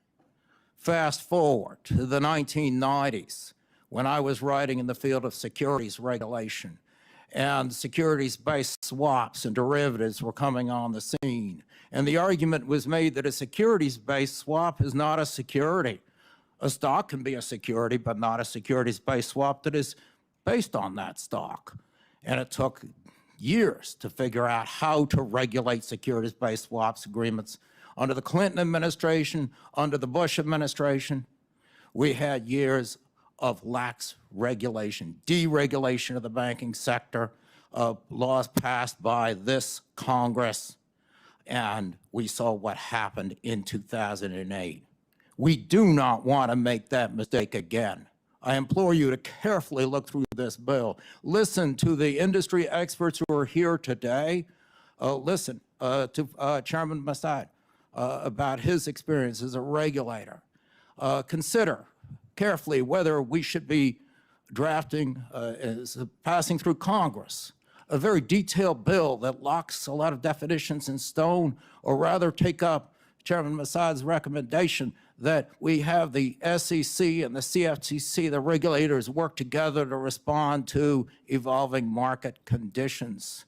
Fast forward to the 1990s, when I was writing in the field of securities regulation, and securities-based swaps and derivatives were coming on the scene. And the argument was made that a securities-based swap is not a security. A stock can be a security, but not a securities-based swap that is based on that stock. And it took years to figure out how to regulate securities-based swaps agreements. Under the Clinton administration, under the Bush administration, we had years of lax regulation, deregulation of the banking sector, laws passed by this Congress, and we saw what happened in 2008. We do not want to make that mistake again. I implore you to carefully look through this bill. Listen to the industry experts who are here today. Listen to Chairman Massad about his experience as a regulator. Consider carefully whether we should be drafting, passing through Congress, a very detailed bill that locks a lot of definitions in stone, or rather take up Chairman Massad's recommendation that we have the SEC and the CFTC, the regulators, work together to respond to evolving market conditions.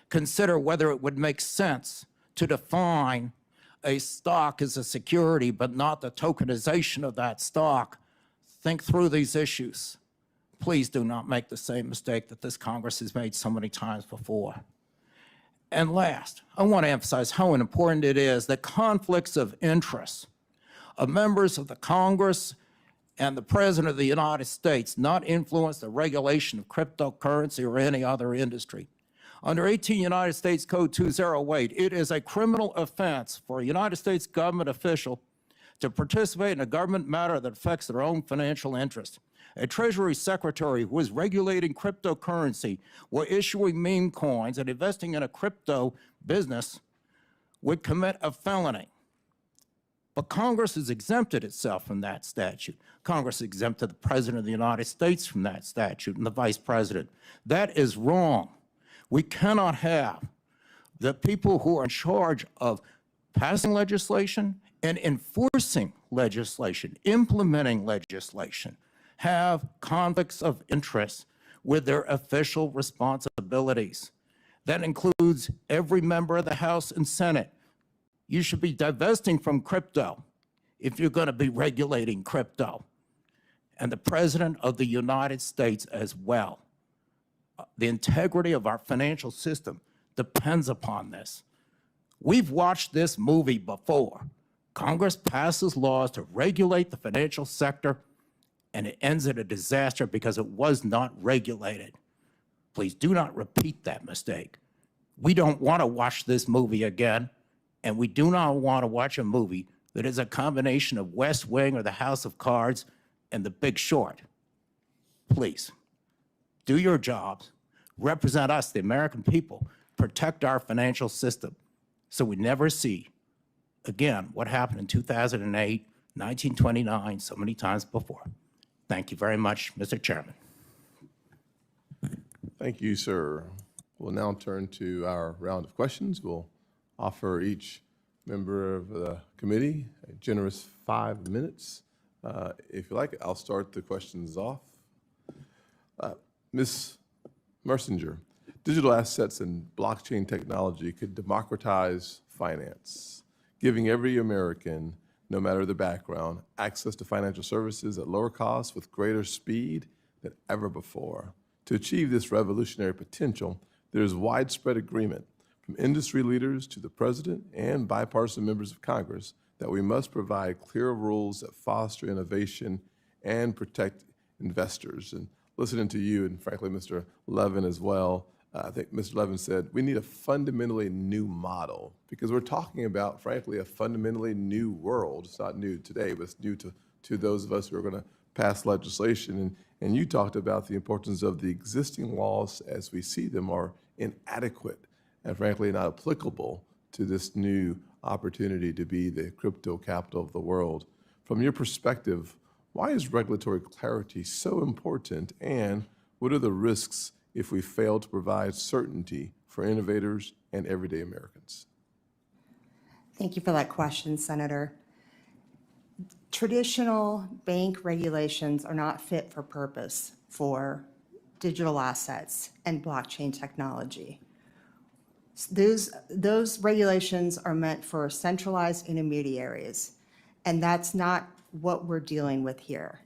Consider whether it would make sense to define a stock as a security, but not the tokenization of that stock. Think through these issues. Please do not make the same mistake that this Congress has made so many times before. And last, I want to emphasize how important it is that conflicts of interest of members of the Congress and the President of the United States not influence the regulation of cryptocurrency or any other industry. Under 18 United States Code 208, it is a criminal offense for a United States government official to participate in a government matter that affects their own financial interest. A Treasury Secretary who is regulating cryptocurrency or issuing meme coins and investing in a crypto business would commit a felony. But Congress has exempted itself from that statute. Congress exempted the President of the United States from that statute and the Vice President. That is wrong. We cannot have the people who are in charge of passing legislation and enforcing legislation, implementing legislation, have conflicts of interest with their official responsibilities. That includes every member of the House and Senate. You should be divesting from crypto if you're going to be regulating crypto. And the President of the United States as well. The integrity of our financial system depends upon this. We've watched this movie before. Congress passes laws to regulate the financial sector, and it ends in a disaster because it was not regulated. Please do not repeat that mistake. We don't want to watch this movie again, and we do not want to watch a movie that is a combination of West Wing or the House of Cards and The Big Short. Please, do your jobs, represent us, the American people, protect our financial system so we never see again what happened in 2008, 1929, so many times before. Thank you very much, Mr. Chairman. Thank you, sir. We'll now turn to our round of questions. We'll offer each member of the committee a generous 5 minutes. If you like, I'll start the questions off. Ms. Mersinger, digital assets and blockchain technology could democratize finance, giving every American, no matter the background, access to financial services at lower costs with greater speed than ever before. To achieve this revolutionary potential, there is widespread agreement from industry leaders to the President and bipartisan members of Congress that we must provide clear rules that foster innovation and protect investors. And listening to you, and frankly, Mr. Levin as well, I think Mr. Levin said, we need a fundamentally new model because we're talking about, frankly, a fundamentally new world. It's not new today, but it's new to those of us who are going to pass legislation. And you talked about the importance of the existing laws as we see them are inadequate and frankly not applicable to this new opportunity to be the crypto capital of the world. From your perspective, why is regulatory clarity so important, and what are the risks if we fail to provide certainty for innovators and everyday Americans? Thank you for that question, Senator. Traditional bank regulations are not fit for purpose for digital assets and blockchain technology. Those regulations are meant for centralized intermediaries, and that's not what we're dealing with here.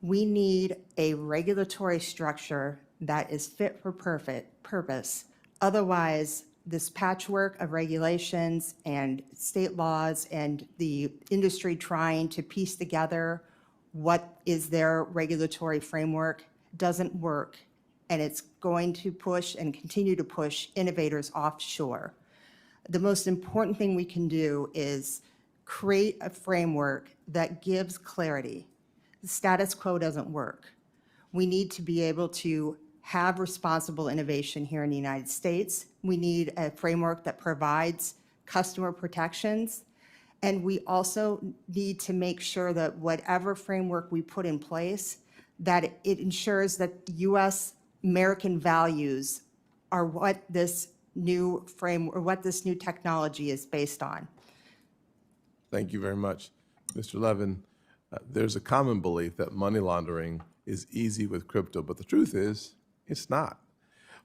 We need a regulatory structure that is fit for purpose Otherwise, this patchwork of regulations and state laws and the industry trying to piece together what is their regulatory framework doesn't work, and it's going to push and continue to push innovators offshore. The most important thing we can do is create a framework that gives clarity. The status quo doesn't work. We need to be able to have responsible innovation here in the United States. We need a framework that provides customer protections. And we also need to make sure that whatever framework we put in place, that it ensures that U.S. American values are what this new what this new technology is based on. Thank you very much. Mr. Levin, there's a common belief that money laundering is easy with crypto, but the truth is, it's not.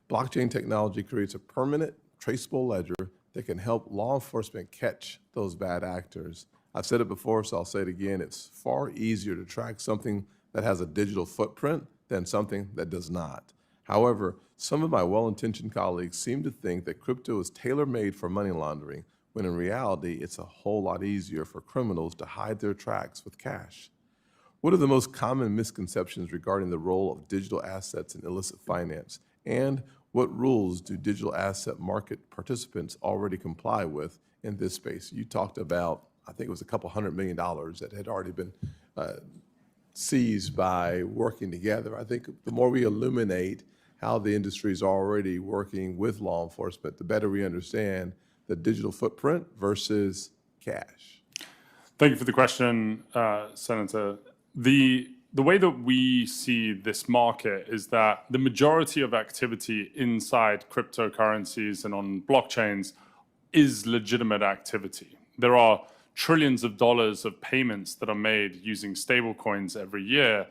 Blockchain technology creates a permanent, traceable ledger that can help law enforcement catch those bad actors. I've said it before, so I'll say it again. It's far easier to track something that has a digital footprint than something that does not. However, some of my well-intentioned colleagues seem to think that crypto is tailor-made for money laundering, when in reality, it's a whole lot easier for criminals to hide their tracks with cash. What are the most common misconceptions regarding the role of digital assets in illicit finance? And what rules do digital asset market participants already comply with in this space? You talked about, I think it was a couple $100 million that had already been seized by working together. I think the more we illuminate how the industry is already working with law enforcement, the better we understand the digital footprint versus cash. Thank you for the question, Senator. The way that we see this market is that the majority of activity inside cryptocurrencies and on blockchains is legitimate activity. There are trillions of dollars of payments that are made using stablecoins every year.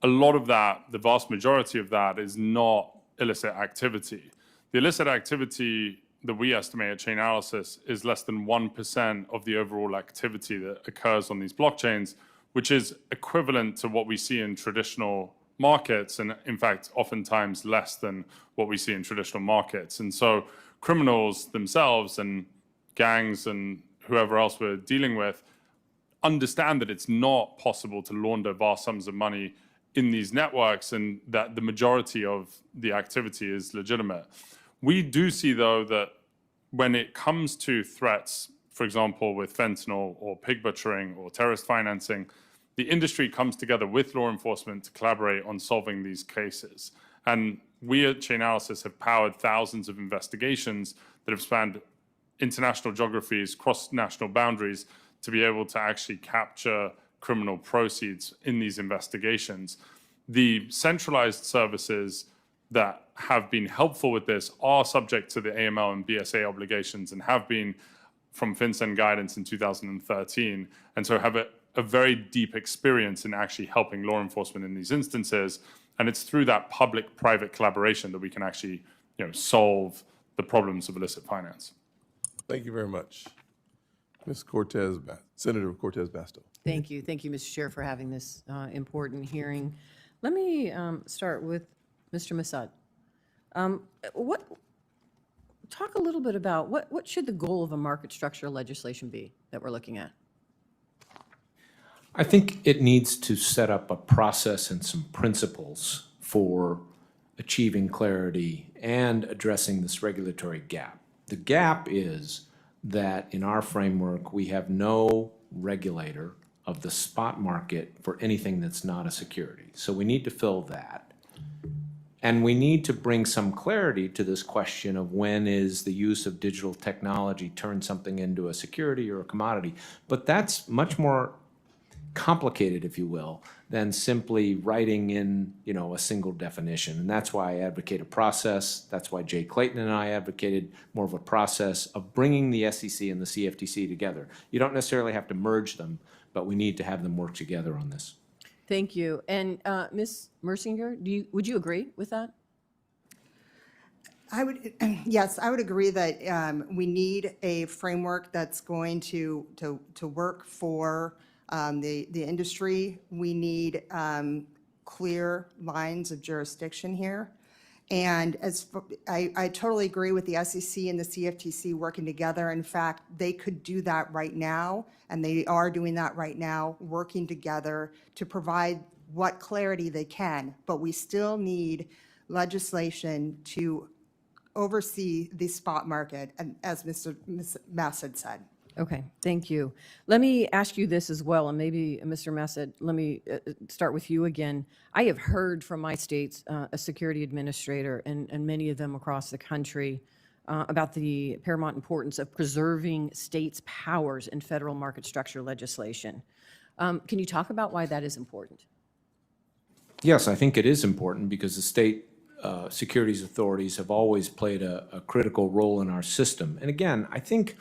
A lot of that, the vast majority of that, is not illicit activity. The illicit activity that we estimate at Chainalysis is less than 1% of the overall activity that occurs on these blockchains, which is equivalent to what we see in traditional markets, and in fact, oftentimes less than what we see in traditional markets. And so criminals themselves and gangs and whoever else we're dealing with understand that it's not possible to launder vast sums of money in these networks, and that the majority of the activity is legitimate. We do see, though, that when it comes to threats, for example, with fentanyl or pig butchering or terrorist financing, the industry comes together with law enforcement to collaborate on solving these cases. And we at Chainalysis have powered thousands of investigations that have spanned international geographies, cross-national boundaries, to be able to actually capture criminal proceeds in these investigations. The centralized services that have been helpful with this are subject to the AML and BSA obligations and have been from FinCEN guidance in 2013, and so have a very deep experience in actually helping law enforcement in these instances. And it's through that public-private collaboration that we can actually, solve the problems of illicit finance. Thank you very much. Senator Cortez Masto. Thank you. Thank you, Mr. Chair, for having this important hearing. Let me start with Mr. Massad. Talk a little bit about what should the goal of a market structure legislation be that we're looking at? I think it needs to set up a process and some principles for achieving clarity and addressing this regulatory gap. The gap is that in our framework, we have no regulator of the spot market for anything that's not a security. So we need to fill that. And we need to bring some clarity to this question of when is the use of digital technology turn something into a security or a commodity. But that's much more complicated, if you will, than simply writing in, a single definition. And that's why I advocate a process. That's why Jay Clayton and I advocated more of a process of bringing the SEC and the CFTC together. You don't necessarily have to merge them, but we need to have them work together on this. Thank you. And Ms. Mersinger, would you agree with that? Yes, I would agree that we need a framework that's going to work for the industry. We need clear lines of jurisdiction here. And I totally agree with the SEC and the CFTC working together. In fact, they could do that right now, and they are doing that right now, working together to provide what clarity they can. But we still need legislation to oversee the spot market, and as Mr. Massad said. Okay, thank you. Let me ask you this as well, and maybe, Mr. Massad, let me start with you again. I have heard from my state's a security administrator and many of them across the country about the paramount importance of preserving states' powers in federal market structure legislation. Can you talk about why that is important? Yes, I think it is important because the state securities authorities have always played a critical role in our system. And again, I think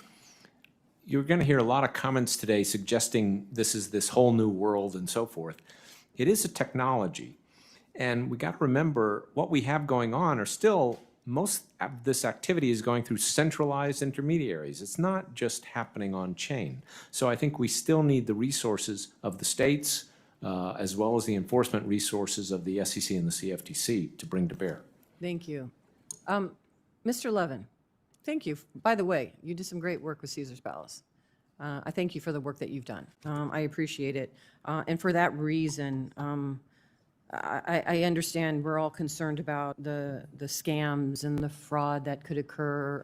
you're going to hear a lot of comments today suggesting this is this whole new world and so forth. It is a technology. And we got to remember what we have going on are still, most of this activity is going through centralized intermediaries. It's not just happening on chain. So I think we still need the resources of the states as well as the enforcement resources of the SEC and the CFTC to bring to bear. Thank you. Mr. Levin, thank you. By the way, you did some great work with Caesar's Palace. I thank you for the work that you've done. I appreciate it. And for that reason, I understand we're all concerned about the scams and the fraud that could occur,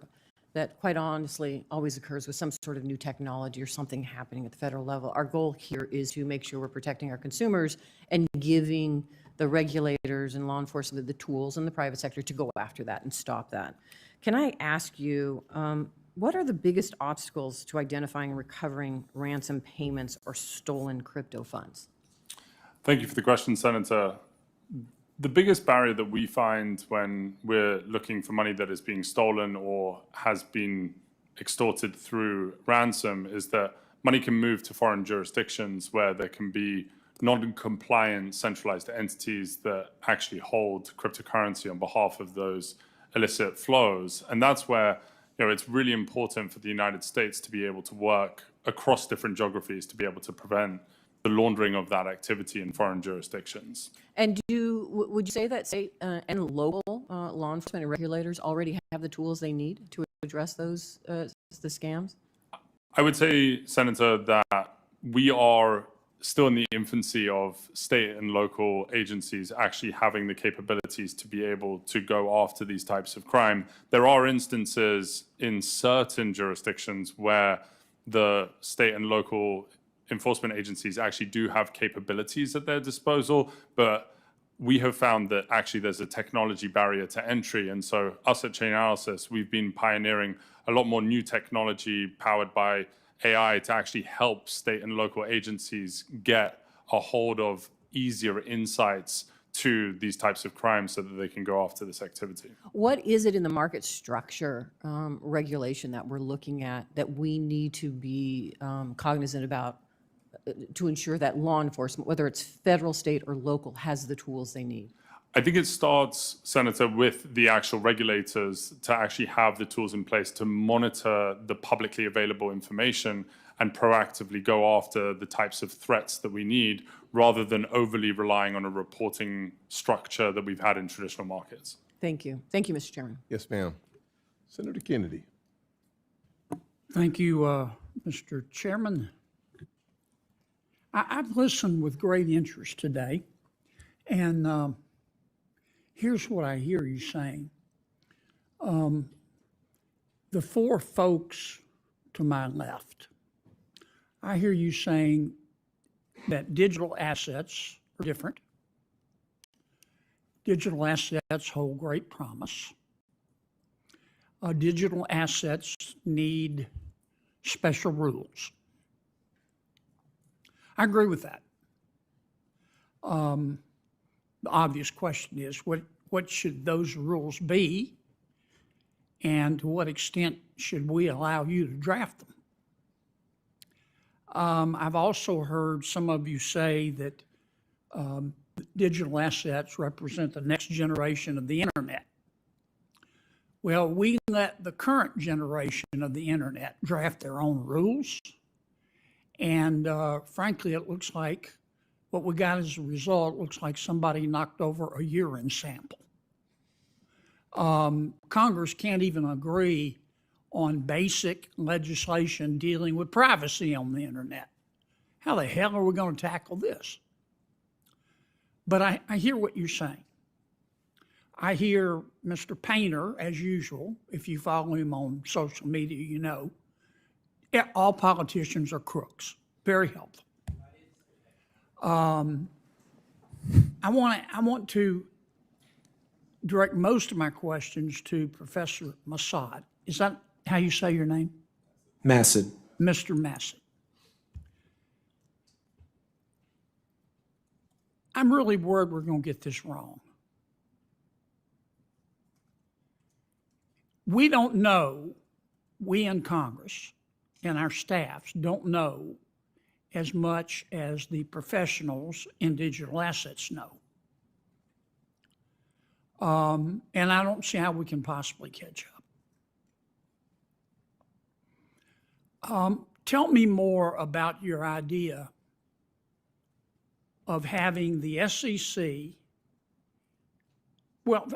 that quite honestly always occurs with some sort of new technology or something happening at the federal level. Our goal here is to make sure we're protecting our consumers and giving the regulators and law enforcement the tools in the private sector to go after that and stop that. Can I ask you, what are the biggest obstacles to identifying and recovering ransom payments or stolen crypto funds? Thank you for the question, Senator. The biggest barrier that we find when we're looking for money that is being stolen or has been extorted through ransom is that money can move to foreign jurisdictions where there can be non-compliant centralized entities that actually hold cryptocurrency on behalf of those illicit flows. And that's where it's really important for the United States to be able to work across different geographies to be able to prevent the laundering of that activity in foreign jurisdictions. And would you say that state and local law enforcement and regulators already have the tools they need to address those the scams? I would say, Senator, that we are still in the infancy of state and local agencies actually having the capabilities to be able to go after these types of crime. There are instances in certain jurisdictions where the state and local enforcement agencies actually do have capabilities at their disposal, but we have found that actually there's a technology barrier to entry. And so us at Chainalysis, we've been pioneering a lot more new technology powered by AI to actually help state and local agencies get a hold of easier insights to these types of crimes so that they can go after this activity. What is it in the market structure regulation that we're looking at that we need to be cognizant about to ensure that law enforcement, whether it's federal, state, or local, has the tools they need? I think it starts, Senator, with the actual regulators to actually have the tools in place to monitor the publicly available information and proactively go after the types of threats that we need, rather than overly relying on a reporting structure that we've had in traditional markets. Thank you. Thank you, Mr. Chairman. Yes, ma'am. Senator Kennedy. Thank you, Mr. Chairman. I've listened with great interest today, and here's what I hear you saying. The four folks to my left, I hear you saying that digital assets are different. Digital assets hold great promise. Digital assets need special rules. I agree with that. The obvious question is, what should those rules be? And to what extent should we allow you to draft them? I've also heard some of you say that digital assets represent the next generation of the internet. Well, we let the current generation of the internet draft their own rules. And frankly, it looks like what we got as a result looks like somebody knocked over a urine sample. Congress can't even agree on basic legislation dealing with privacy on the internet. How the hell are we going to tackle this? But I hear what you're saying. I hear Mr. Painter, as usual, if you follow him on social media, you know, all politicians are crooks. Very helpful. I want to direct most of my questions to Professor Massad. Is that how you say your name? Massid. Mr. Massad. I'm really worried we're going to get this wrong. We don't know, we in Congress and our staffs don't know as much as the professionals in digital assets know. And I don't see how we can possibly catch up. Tell me more about your idea of having the SEC. Well,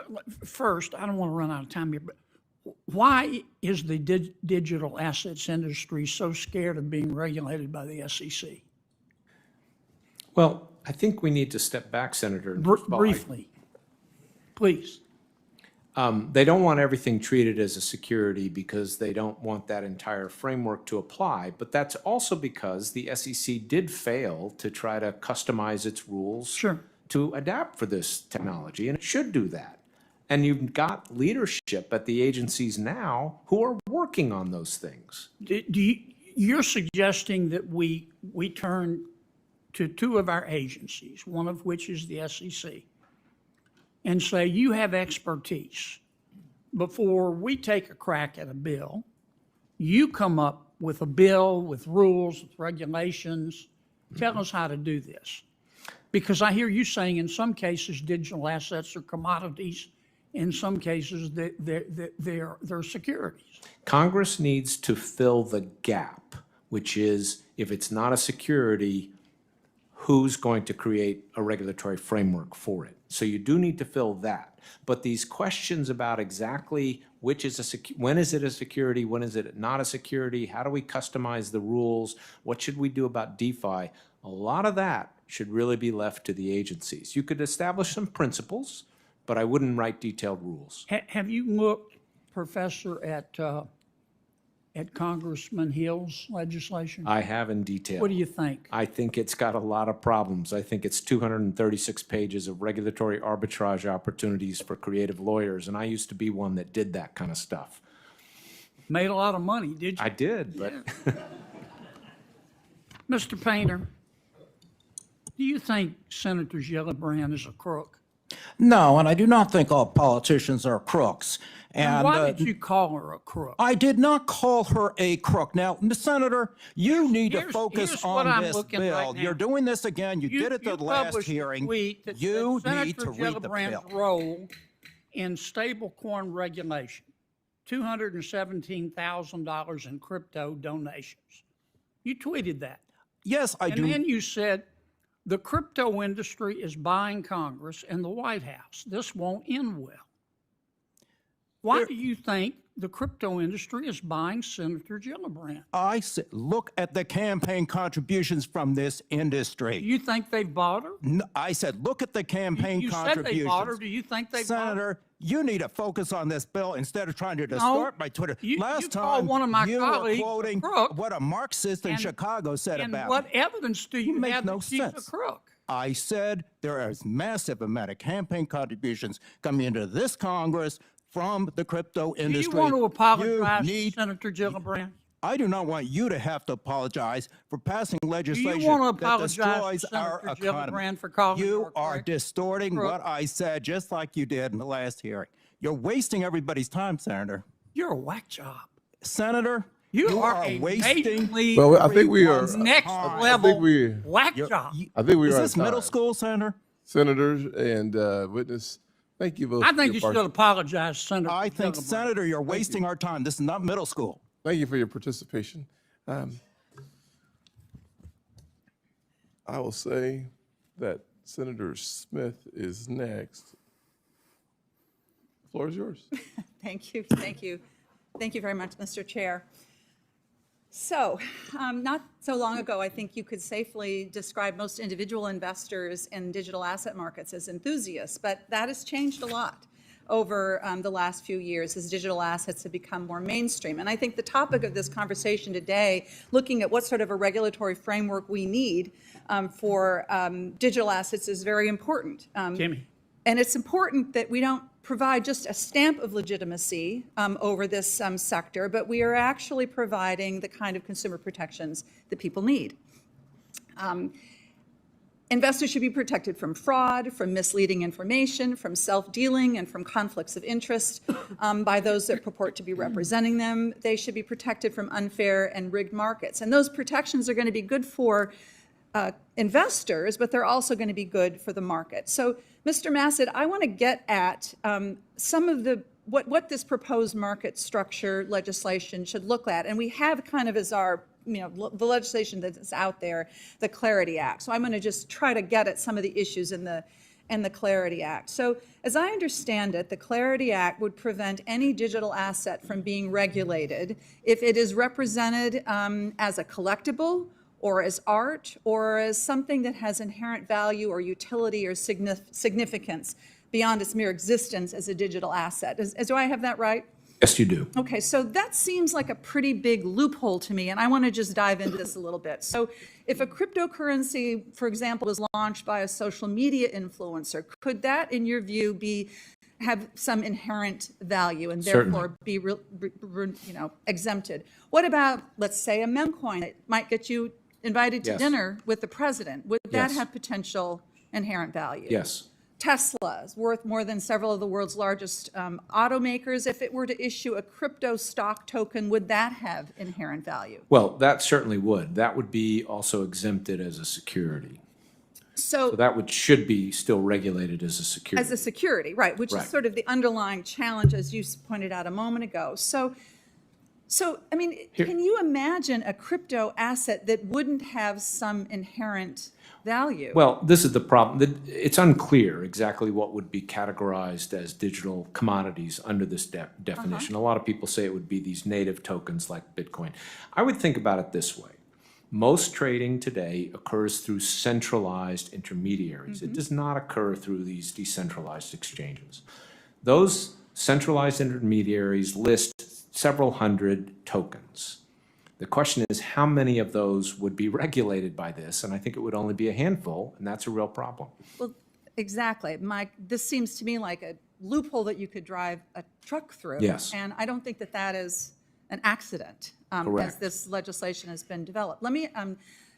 first, I don't want to run out of time here, but why is the digital assets industry so scared of being regulated by the SEC? Well, I think we need to step back, Senator. and first of all, Briefly, please. They don't want everything treated as a security because they don't want that entire framework to apply. But that's also because the SEC did fail to try to customize its rules to adapt for this technology, and it should do that. And you've got leadership at the agencies now who are working on those things. You're suggesting that we turn to two of our agencies, one of which is the SEC, and say, you have expertise. Before we take a crack at a bill, you come up with a bill with rules, with regulations. Tell us how to do this. Because I hear you saying in some cases digital assets are commodities. In some cases, they're securities. Congress needs to fill the gap, which is if it's not a security, who's going to create a regulatory framework for it? So you do need to fill that. But these questions about exactly which is when is it a security, when is it not a security, how do we customize the rules, what should we do about DeFi, a lot of that should really be left to the agencies. You could establish some principles, but I wouldn't write detailed rules. Have you looked, Professor, at Congressman Hill's legislation? I have in detail. What do you think? I think it's got a lot of problems. I think it's 236 pages of regulatory arbitrage opportunities for creative lawyers, and I used to be one that did that kind of stuff. Made a lot of money, did you? I did, but Mr. Painter, do you think Senator Gillibrand is a crook? No, and I do not think all politicians are crooks. And why did you call her a crook? I did not call her a crook. Now, Ms. Senator, you need to here's focus what on I'm this looking bill. right now. You're doing this again. You did it the last published a hearing. tweet that You said need to Senator read the Gillibrand's bill. role in stablecoin regulation, $217,000 in crypto donations. You tweeted that. Yes, I do. And then you said, the crypto industry is buying Congress and the White House. This won't end well. Why do you think the crypto industry is buying Senator Gillibrand? I said, look at the campaign contributions from this industry. Do you think they bought her? No, I said, look at the campaign You contributions. said they bought her. Do you think they bought her? Senator, you need to focus on this bill instead of trying to distort my Twitter. You called one of my you were colleagues a quoting crook, what a Marxist in Chicago said and about what me. evidence do you make have no that she's a sense. crook? I said there is massive amount of campaign contributions coming into this Congress from the crypto industry. Do you want to apologize You to Senator Gillibrand? I do not want you to have to apologize for passing legislation want to that apologize destroys to our Senator economy. Gillibrand for calling her You a are crook? distorting what I said, just like you did in the last hearing. You're wasting everybody's time, Senator. You're a whack job. Senator, You are a wasting. majorly Well, I think we are. next I level think we. whack job. I think we Is are. this middle school, Senator? Senators and witness. Thank you both. I for think your you should part- apologize, Senator. I think, Gillibrand. Senator, you're wasting our time. This is not middle school. Thank you for your participation. I will say that Senator Smith is next. floor is yours. Thank you, thank you. Thank you very much, Mr. Chair. So, not so long ago, I think you could safely describe most individual investors in digital asset markets as enthusiasts, but that has changed a lot over the last few years as digital assets have become more mainstream. And I think the topic of this conversation today, looking at what sort of a regulatory framework we need for digital assets, is very important. Kimmy. And it's important that we don't provide just a stamp of legitimacy over this sector, but we are actually providing the kind of consumer protections that people need. Investors should be protected from fraud, from misleading information, from self-dealing, and from conflicts of interest by those that purport to be representing them. They should be protected from unfair and rigged markets. And those protections are going to be good for investors, but they're also going to be good for the market. So, Mr. Massad, I want to get at some of the what this proposed market structure legislation should look at. And we have kind of as our, the legislation that's out there, the Clarity Act. So I'm going to just try to get at some of the issues in the Clarity Act. So as I understand it, the Clarity Act would prevent any digital asset from being regulated if it is represented as a collectible, or as art, or as something that has inherent value or utility or significance beyond its mere existence as a digital asset. Do I have that right? Yes, you do. Okay, so that seems like a pretty big loophole to me, and I want to just dive into this a little bit. So if a cryptocurrency, for example, was launched by a social media influencer, could that, in your view, have some inherent value and therefore be exempted? What about, let's say, a meme coin that might get you invited to Yes. dinner with the president? Would that Yes. have potential inherent value? Yes. Tesla is worth more than several of the world's largest automakers. If it were to issue a crypto stock token, would that have inherent value? Well, that certainly would. That would be also exempted as a security. So So that should be still regulated as a security. as a security, right, which Right. is sort of the underlying challenge, as you pointed out a moment ago. So, I mean, can you imagine a crypto asset that wouldn't have some inherent value? Well, this is the problem. It's unclear exactly what would be categorized as digital commodities under this definition. A lot of people say it would be these native tokens like Bitcoin. I would think about it this way. Most trading today occurs through centralized intermediaries. It does not occur through these decentralized exchanges. Those centralized intermediaries list several hundred tokens. The question is, how many of those would be regulated by this? And I think it would only be a handful, and that's a real problem. Well, exactly. This seems to me like a loophole that you could drive a truck through. Yes. And I don't think that that is an accident as Correct. this legislation has been developed. Let me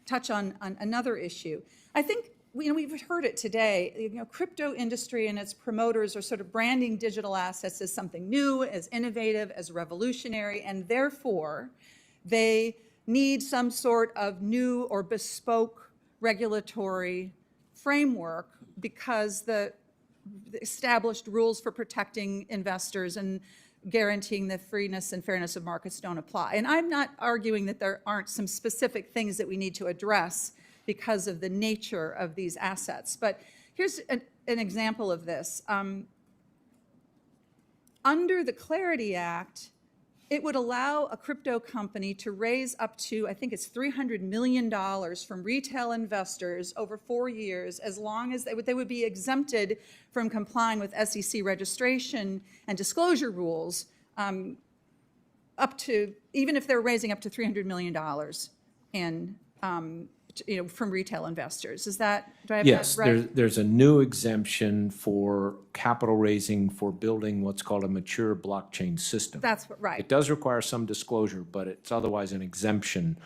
touch on another issue. I think we've heard it today. Crypto industry and its promoters are sort of branding digital assets as something new, as innovative, as revolutionary, and therefore they need some sort of new or bespoke regulatory framework because the established rules for protecting investors and guaranteeing the freeness and fairness of markets don't apply. And I'm not arguing that there aren't some specific things that we need to address because of the nature of these assets. But here's an example of this. Under the Clarity Act, it would allow a crypto company to raise up to, I think it's $300 million from retail investors over 4 years, as long as they would be exempted from complying with SEC registration and disclosure rules, up to, even if they're raising up to $300 million in from retail investors. Is that, do I have Yes, that right? there's a new exemption for capital raising for building what's called a mature blockchain system. That's right. It does require some disclosure, but it's otherwise an exemption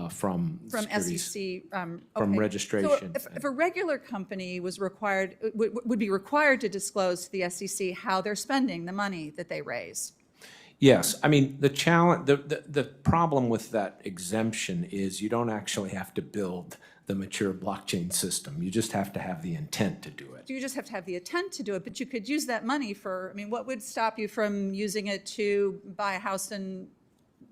from securities. SEC, from okay. registration. So if a regular company was required, would be required to disclose to the SEC how they're spending the money that they raise. Yes, I mean, the challenge, the problem with that exemption is you don't actually have to build the mature blockchain system. You just have to have the intent to do it. You just have to have the intent to do it, but you could use that money for, I mean, what would stop you from using it to buy a house in,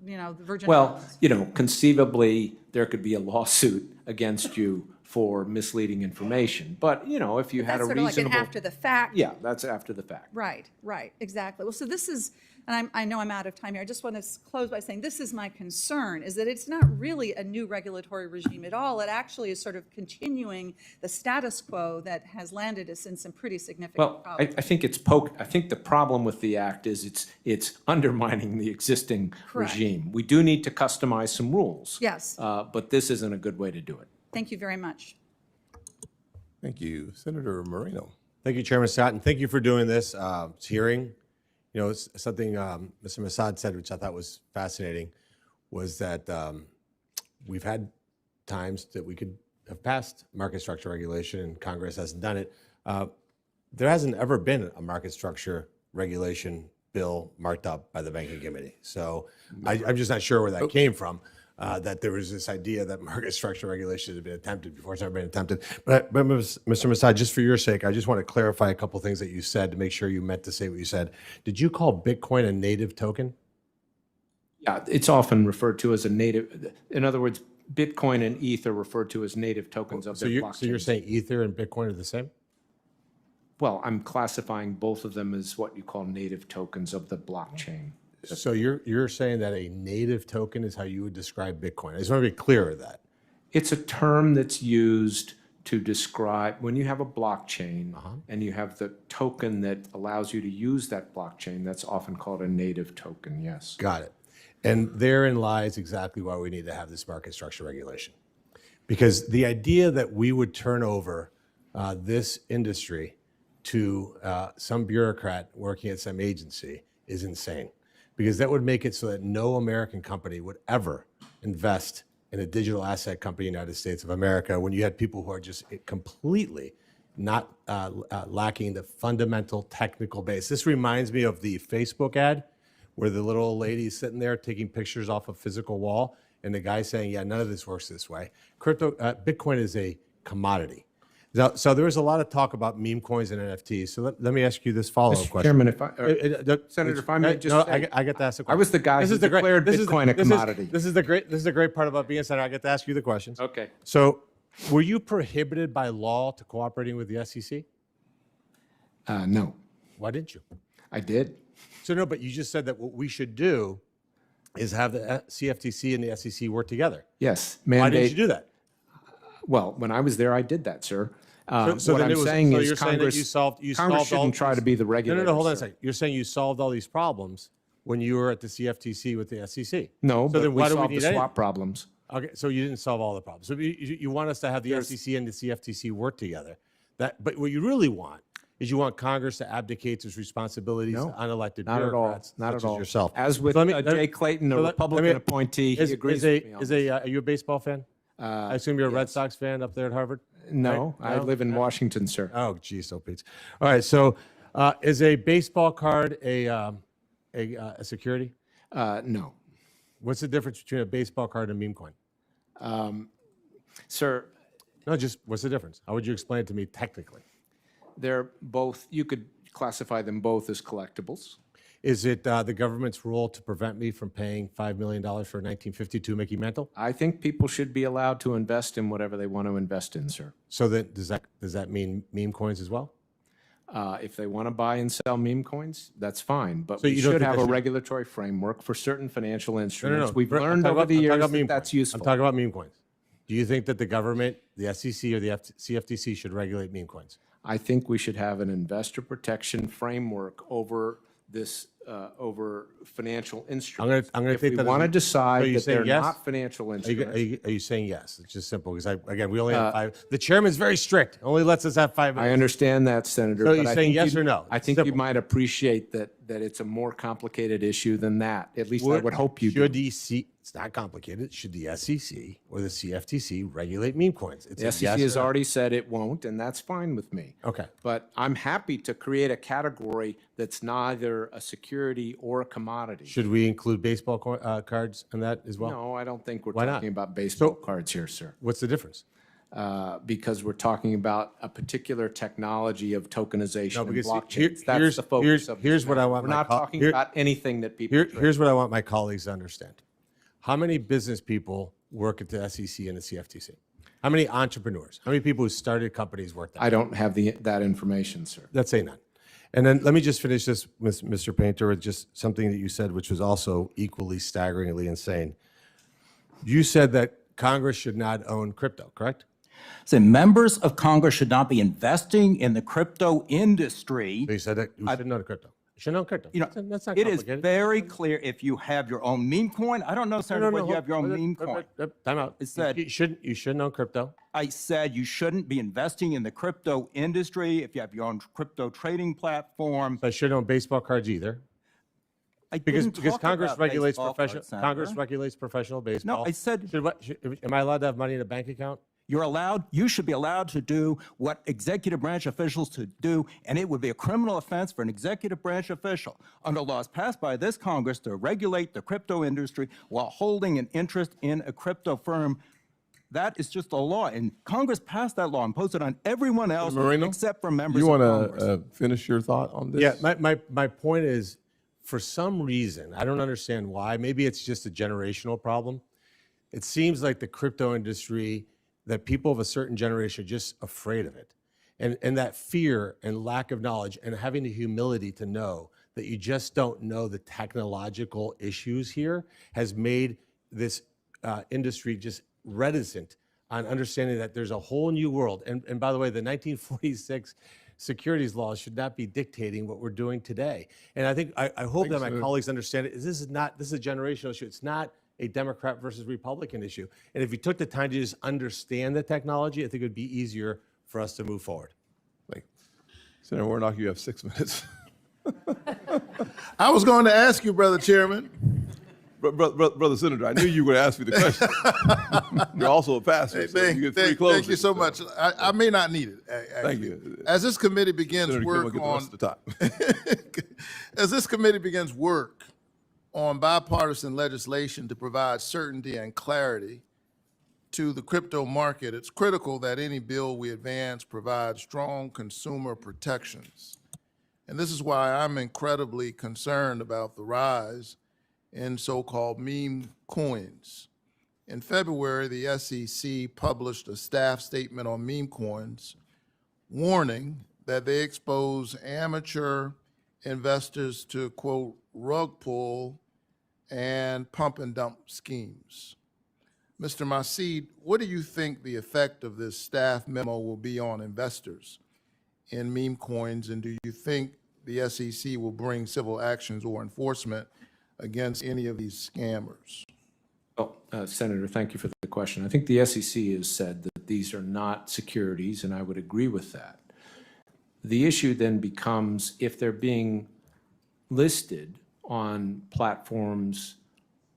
the Virgin Well, Islands? conceivably, there could be a lawsuit against you for misleading information. But, you know, if you had That's a sort of like an reasonable. after the fact. Yeah, that's after the fact. Right, right, exactly. Well, so this is, and I know I'm out of time here. I just want to close by saying this is my concern, is that it's not really a new regulatory regime at all. It actually is sort of continuing the status quo that has landed us in some pretty significant Well, problems. I think I think the problem with the act is it's undermining the existing Correct. regime. We do need to customize some rules. Yes. But this isn't a good way to do it. Thank you very much. Thank you. Senator Moreno. Thank you, Chairman Scott, and thank you for doing this hearing. You know, it's something Mr. Massad said, which I thought was fascinating, was that we've had times that we could have passed market structure regulation and Congress hasn't done it. There hasn't ever been a market structure regulation bill marked up by the Banking Committee. So I'm just not sure where that came from. That there was this idea that market structure regulation had been attempted before. It's never been attempted. But Mr. Massad, just for your sake, I just want to clarify a couple things that you said to make sure you meant to say what you said. Did you call Bitcoin a native token? Yeah, it's often referred to as a native. In other words, Bitcoin and ETH are referred to as native tokens of So their you're, blockchain. so you're saying Ether and Bitcoin are the same? Well, I'm classifying both of them as what you call native tokens of the blockchain. So you're saying that a native token is how you would describe Bitcoin. I just want to be clear with that. It's a term that's used to describe when you have a blockchain and you have the token that allows you to use that blockchain, that's often called a native token, yes. Got it. And therein lies exactly why we need to have this market structure regulation. Because the idea that we would turn over this industry to some bureaucrat working at some agency is insane. Because that would make it so that no American company would ever invest in a digital asset company in the United States of America when you had people who are just completely not lacking the fundamental technical base. This reminds me of the Facebook ad where the little old lady is sitting there taking pictures off a physical wall and the guy saying, yeah, none of this works this way. Bitcoin is a commodity. So there was a lot of talk about meme coins and NFTs. So let me ask you this follow-up question. Chairman, Senator, if I may just no, say, I get to ask the question. I was the guy who declared Bitcoin a commodity. This is the great part about being senator. I get to ask you the questions. Okay. So were you prohibited by law to cooperating with the SEC? No, Why didn't you? I did. So no, but you just said that what we should do is have the CFTC and the SEC work together. Yes. Why didn't you do that? Well, when I was there, I did that, sir. So What then I'm it was, saying so is you're saying that Congress, you solved Congress all shouldn't try to be the regulator. No, hold on a sir. second. You're saying you solved all these problems when you were at the CFTC with the SEC. No, So but then we why do we solved need the any- swap problems. Okay, so you didn't solve all the problems. So you want us to have the SEC and the CFTC work together. But what you really want is you want Congress to abdicate its responsibilities to unelected Not at all. bureaucrats Not such at all. as yourself. As with So let me- Jay Clayton, a so let Republican me- appointee, he agrees with me on this. Are you a baseball fan? I assume you're a Red Sox fan up there at Harvard? No, Right? I live in Washington, sir. Oh, geez, so Pete. All right, so is a baseball card a security? No. What's the difference between a baseball card and a meme coin? Sir, No, just what's the difference? How would you explain it to me technically? they're both, you could classify them both as collectibles. Is it the government's role to prevent me from paying $5 million for a 1952 Mickey Mantle? I think people should be allowed to invest in whatever they want to invest in, sir. So then, does that mean meme coins as well? If they want to buy and sell meme coins, that's fine. But So we you don't should think have that a should- regulatory framework for certain financial No, instruments. no. We've I'm learned talking over about- the I'm talking years about that meme that's coins. useful. I'm talking about meme coins. Do you think that the government, the SEC or the CFTC should regulate meme coins? I think we should have an investor protection framework over this, over financial instruments. I'm gonna If take we that as want to a- so decide you're that saying they're yes? not financial Are instruments. you saying yes? It's just simple because again, we only have 5. The chairman's very strict. Only lets us have 5 minutes. I understand that, Senator. So but you're I saying think yes you'd- or no? I It's think you simple. might appreciate that it's a more complicated issue than that. At least I would hope you do. Should it's not complicated. Should the SEC or the CFTC regulate meme coins? It's The a SEC yes has or no. already said it won't, and that's fine with me. Okay. But I'm happy to create a category that's neither a security or a commodity. Should we include baseball cards in that as well? No, I don't think we're Why not? talking about baseball So- cards here, sir. What's the difference? Because we're talking about a particular technology of tokenization No, and because blockchains. That's the focus of this here's what I matter. want We're my not co- talking here- about anything that people trade. Here's what I want my colleagues to understand. How many business people work at the SEC and the CFTC? How many entrepreneurs? How many people who started companies work there? I don't have that information, sir. Let's say none. And then let me just finish this, Mr. Painter, with just something that you said, which was also equally staggeringly insane. You said that Congress should not own crypto, correct? So members of Congress should not be investing in the crypto industry. So you said that you shouldn't own crypto. You shouldn't own crypto. That's not It is complicated. very clear if you have your own meme coin. I don't know, Senator, whether you have your own meme coin. Time out. It said- You shouldn't own crypto. I said you shouldn't be investing in the crypto industry if you have your own crypto trading platform. I shouldn't own baseball cards either. I Because didn't talk Congress about regulates baseball professional cards, Senator. Congress regulates professional baseball. No, I said- Am I allowed to have money in a bank account? You should be allowed to do what executive branch officials to do, and it would be a criminal offense for an executive branch official under laws passed by this Congress to regulate the crypto industry while holding an interest in a crypto firm. That is just a law, and Congress passed that law and imposed it on everyone else Moreno, except for members You of want Congress. to finish your thought on this? Yeah, my point is, for some reason, I don't understand why, maybe it's just a generational problem. It seems like the crypto industry, that people of a certain generation are just afraid of it. And that fear and lack of knowledge and having the humility to know that you just don't know the technological issues here has made this industry just reticent on understanding that there's a whole new world. And by the way, the 1946 securities laws should not be dictating what we're doing today. And I hope that my colleagues understand it. This is a generational issue. It's not a Democrat versus Republican issue. And if you took the time to just understand the technology, I think it would be easier for us to move forward. Senator Warnock, you have 6 minutes. I was going to ask you, Brother Chairman. Brother Senator, I knew you were going to ask me the question. You're also a pastor, so you get 3 closings. Thank you so much. I may not need it. Actually. Thank you. As this committee begins Senator, work get the rest of the time. as this committee begins work on bipartisan legislation to provide certainty and clarity to the crypto market, it's critical that any bill we advance provide strong consumer protections. And this is why I'm incredibly concerned about the rise in so-called meme coins. In February, the SEC published a staff statement on meme coins, warning that they expose amateur investors to, quote, rug pull and pump and dump schemes. Mr. Masid, what do you think the effect of this staff memo will be on investors in meme coins, and do you think the SEC will bring civil actions or enforcement against any of these scammers? Well, Senator, thank you for the question. I think the SEC has said that these are not securities, and I would agree with that. The issue then becomes if they're being listed on platforms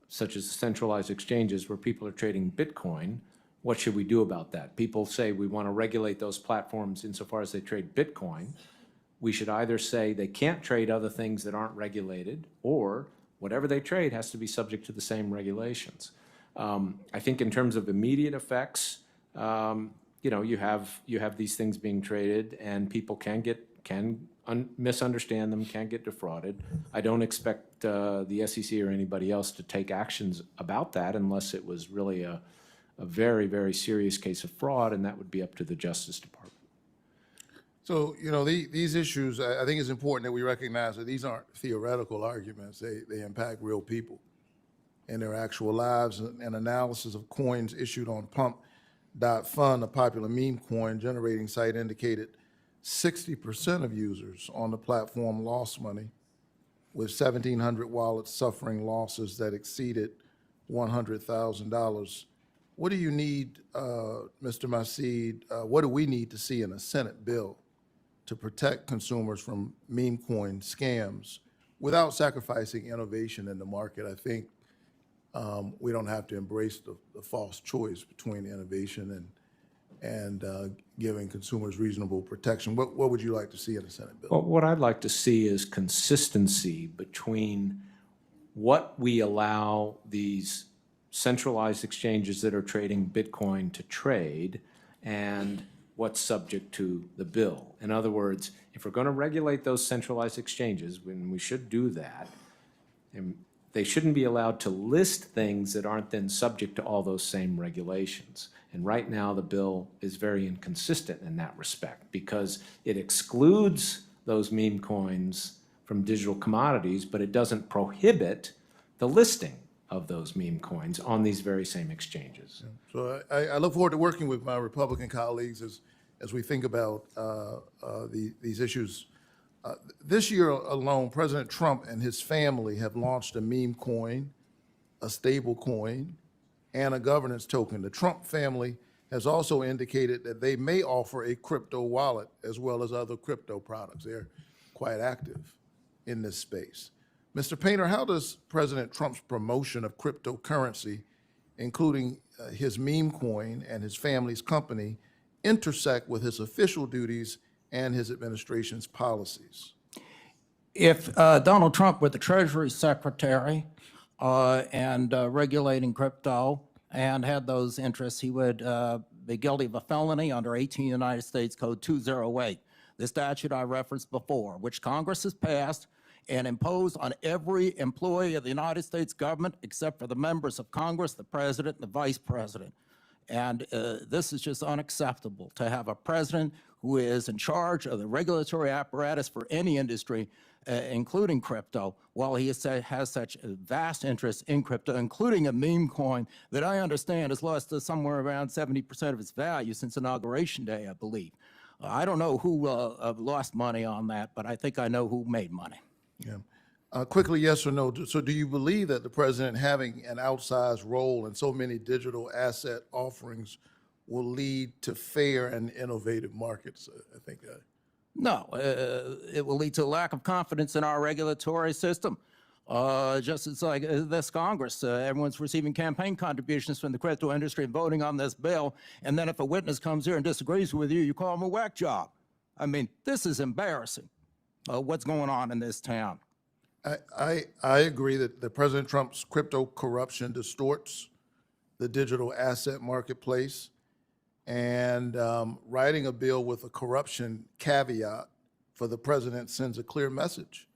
such as centralized exchanges where people are trading Bitcoin, what should we do about that? People say we want to regulate those platforms insofar as they trade Bitcoin. We should either say they can't trade other things that aren't regulated, or whatever they trade has to be subject to the same regulations. I think in terms of immediate effects, you have these things being traded, and people can misunderstand them, can get defrauded. I don't expect the SEC or anybody else to take actions about that unless it was really a very, very serious case of fraud, and that would be up to the Justice Department. So, these issues, I think it's important that we recognize that these aren't theoretical arguments. They impact real people in their actual lives. An analysis of coins issued on Pump.Fund, a popular meme coin generating site, indicated 60% of users on the platform lost money, with 1,700 wallets suffering losses that exceeded $100,000. What do you need, Mr. Masid, what do we need to see in a Senate bill to protect consumers from meme coin scams without sacrificing innovation in the market? I think we don't have to embrace the false choice between innovation and giving consumers reasonable protection. What would you like to see in a Senate bill? Well, what I'd like to see is consistency between what we allow these centralized exchanges that are trading Bitcoin to trade and what's subject to the bill. In other words, if we're going to regulate those centralized exchanges, when we should do that, and they shouldn't be allowed to list things that aren't then subject to all those same regulations. And right now, the bill is very inconsistent in that respect because it excludes those meme coins from digital commodities, but it doesn't prohibit the listing of those meme coins on these very same exchanges. So I look forward to working with my Republican colleagues as we think about these issues. This year alone, President Trump and his family have launched a meme coin, a stable coin, and a governance token. The Trump family has also indicated that they may offer a crypto wallet as well as other crypto products. They're quite active in this space. Mr. Painter, how does President Trump's promotion of cryptocurrency, including his meme coin and his family's company, intersect with his official duties and his administration's policies? If Donald Trump were the Treasury Secretary and regulating crypto and had those interests, he would be guilty of a felony under 18 United States Code 208, the statute I referenced before, which Congress has passed and imposed on every employee of the United States government except for the members of Congress, the president, and the vice president. And this is just unacceptable to have a president who is in charge of the regulatory apparatus for any industry, including crypto, while he has such a vast interest in crypto, including a meme coin that I understand has lost somewhere around 70% of its value since Inauguration Day, I believe. I don't know who lost money on that, but I think I know who made money. Yeah. Quickly, yes or no? So do you believe that the president having an outsized role in so many digital asset offerings will lead to fair and innovative markets? I think that. No, it will lead to a lack of confidence in our regulatory system. Just as like this Congress, everyone's receiving campaign contributions from the crypto industry and voting on this bill, and then if a witness comes here and disagrees with you, you call him a whack job. I mean, this is embarrassing, what's going on in this town. I agree that President Trump's crypto corruption distorts the digital asset marketplace, and writing a bill with a corruption caveat for the president sends a clear message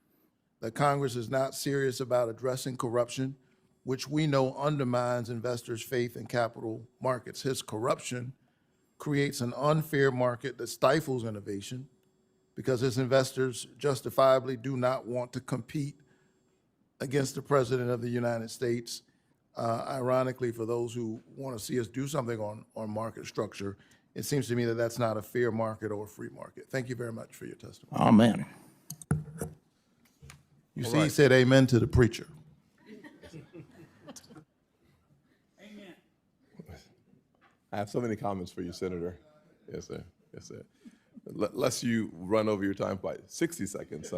that Congress is not serious about addressing corruption, which we know undermines investors' faith in capital markets. His corruption creates an unfair market that stifles innovation because his investors justifiably do not want to compete against the President of the United States. Ironically, for those who want to see us do something on market structure, it seems to me that that's not a fair market or a free market. Thank you very much for your testimony. Amen. You see, he said amen to the preacher. I have so many comments for you, Senator. Yes, sir. Yes, sir. Lest you run over your time by 60 seconds,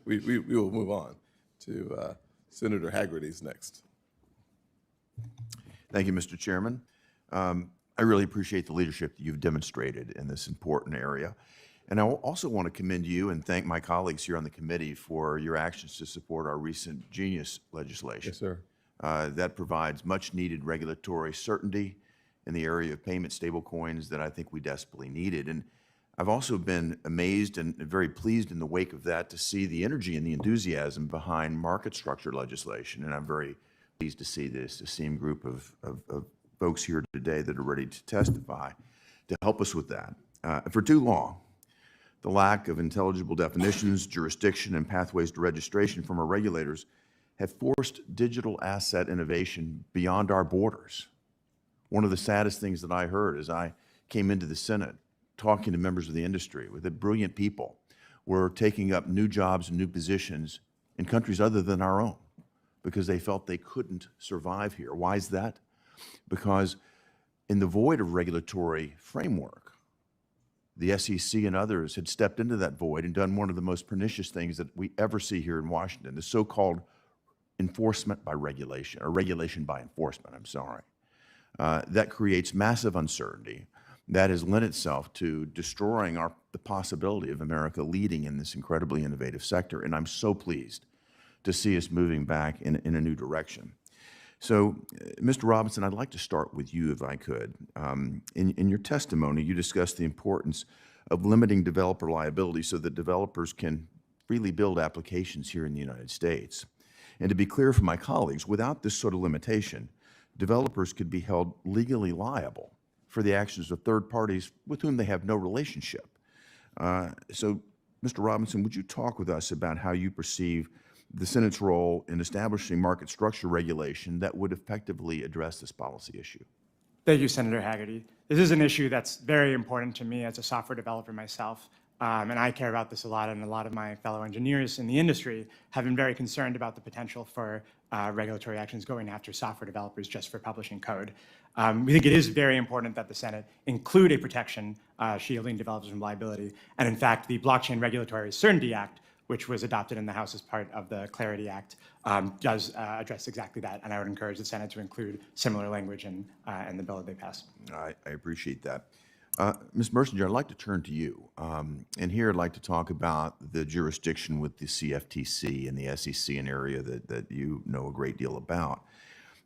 we will move on to Senator Haggerty's next. Thank you, Mr. Chairman. I really appreciate the leadership that you've demonstrated in this important area. And I also want to commend you and thank my colleagues here on the committee for your actions to support our recent Genius legislation. Yes, sir. That provides much needed regulatory certainty in the area of payment stablecoins that I think we desperately needed. And I've also been amazed and very pleased in the wake of that to see the energy and the enthusiasm behind market structure legislation. And I'm very pleased to see this esteemed group of folks here today that are ready to testify to help us with that. For too long, the lack of intelligible definitions, jurisdiction, and pathways to registration from our regulators have forced digital asset innovation beyond our borders. One of the saddest things that I heard as I came into the Senate, talking to members of the industry, with the brilliant people, were taking up new jobs and new positions in countries other than our own because they felt they couldn't survive here. Why is that? Because in the void of regulatory framework, the SEC and others had stepped into that void and done one of the most pernicious things that we ever see here in Washington, the so-called enforcement by regulation, or regulation by enforcement, I'm sorry. That creates massive uncertainty. That has lent itself to destroying the possibility of America leading in this incredibly innovative sector, and I'm so pleased to see us moving back in a new direction. So, Mr. Robinson, I'd like to start with you, if I could. In your testimony, you discussed the importance of limiting developer liability so that developers can freely build applications here in the United States. And to be clear for my colleagues, without this sort of limitation, developers could be held legally liable for the actions of third parties with whom they have no relationship. So, Mr. Robinson, would you talk with us about how you perceive the Senate's role in establishing market structure regulation that would effectively address this policy issue? Thank you, Senator Haggerty. This is an issue that's very important to me as a software developer myself, and I care about this a lot, and a lot of my fellow engineers in the industry have been very concerned about the potential for regulatory actions going after software developers just for publishing code. We think it is very important that the Senate include a protection shielding developers from liability, and in fact, the Blockchain Regulatory Certainty Act, which was adopted in the House as part of the Clarity Act, does address exactly that, and I would encourage the Senate to include similar language in the bill that they pass. I appreciate that. Ms. Mersinger, I'd like to turn to you. And here I'd like to talk about the jurisdiction with the CFTC and the SEC, an area that you know a great deal about.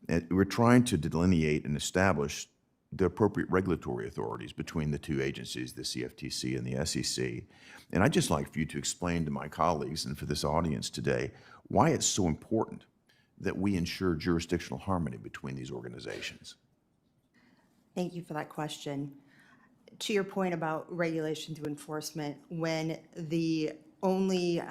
And we're trying to delineate and establish the appropriate regulatory authorities between the two agencies, the CFTC and the SEC. And I'd just like for you to explain to my colleagues and for this audience today why it's so important that we ensure jurisdictional harmony between these organizations. Thank you for that question. To your point about regulation through enforcement, when the only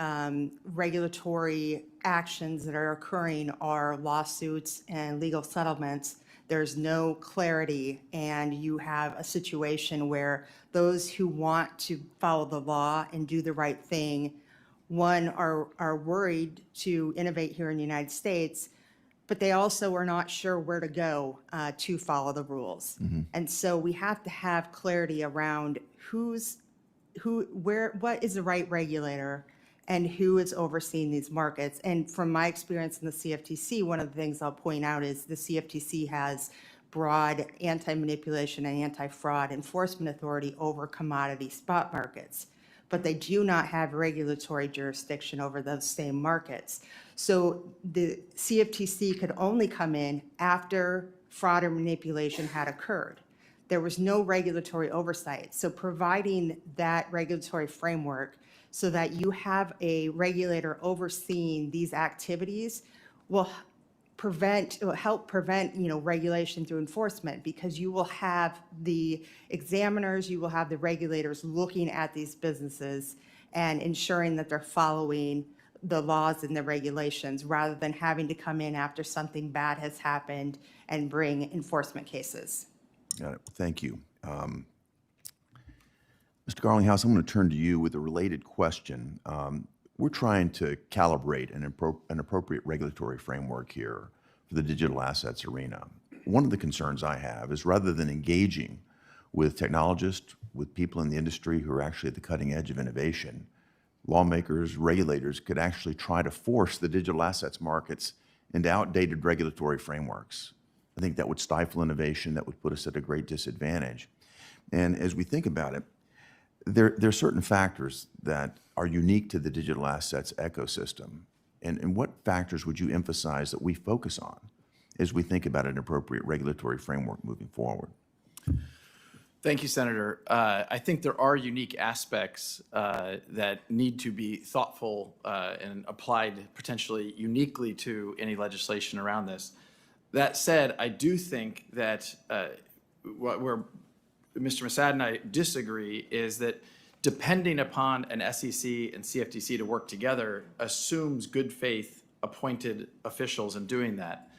regulatory actions that are occurring are lawsuits and legal settlements, there's no clarity, and you have a situation where those who want to follow the law and do the right thing, one, are worried to innovate here in the United States, but they also are not sure where to go to follow the rules. And so we have to have clarity around what is the right regulator and who is overseeing these markets. And from my experience in the CFTC, one of the things I'll point out is the CFTC has broad anti-manipulation and anti-fraud enforcement authority over commodity spot markets, but they do not have regulatory jurisdiction over those same markets. So the CFTC could only come in after fraud or manipulation had occurred. There was no regulatory oversight. So providing that regulatory framework so that you have a regulator overseeing these activities will help prevent regulation through enforcement, because you will have the examiners, you will have the regulators looking at these businesses and ensuring that they're following the laws and the regulations, rather than having to come in after something bad has happened and bring enforcement cases. Got it. Thank you. Mr. Garlinghouse, I'm going to turn to you with a related question. We're trying to calibrate an appropriate regulatory framework here for the digital assets arena. One of the concerns I have is, rather than engaging with technologists, with people in the industry who are actually at the cutting edge of innovation, lawmakers, regulators could actually try to force the digital assets markets into outdated regulatory frameworks. I think that would stifle innovation, that would put us at a great disadvantage. And as we think about it, there are certain factors that are unique to the digital assets ecosystem. And what factors would you emphasize that we focus on as we think about an appropriate regulatory framework moving forward? Thank you, Senator. I think there are unique aspects that need to be thoughtful and applied potentially uniquely to any legislation around this. That said, I do think that where Mr. Massad and I disagree is that depending upon an SEC and CFTC to work together assumes good faith appointed officials in doing that.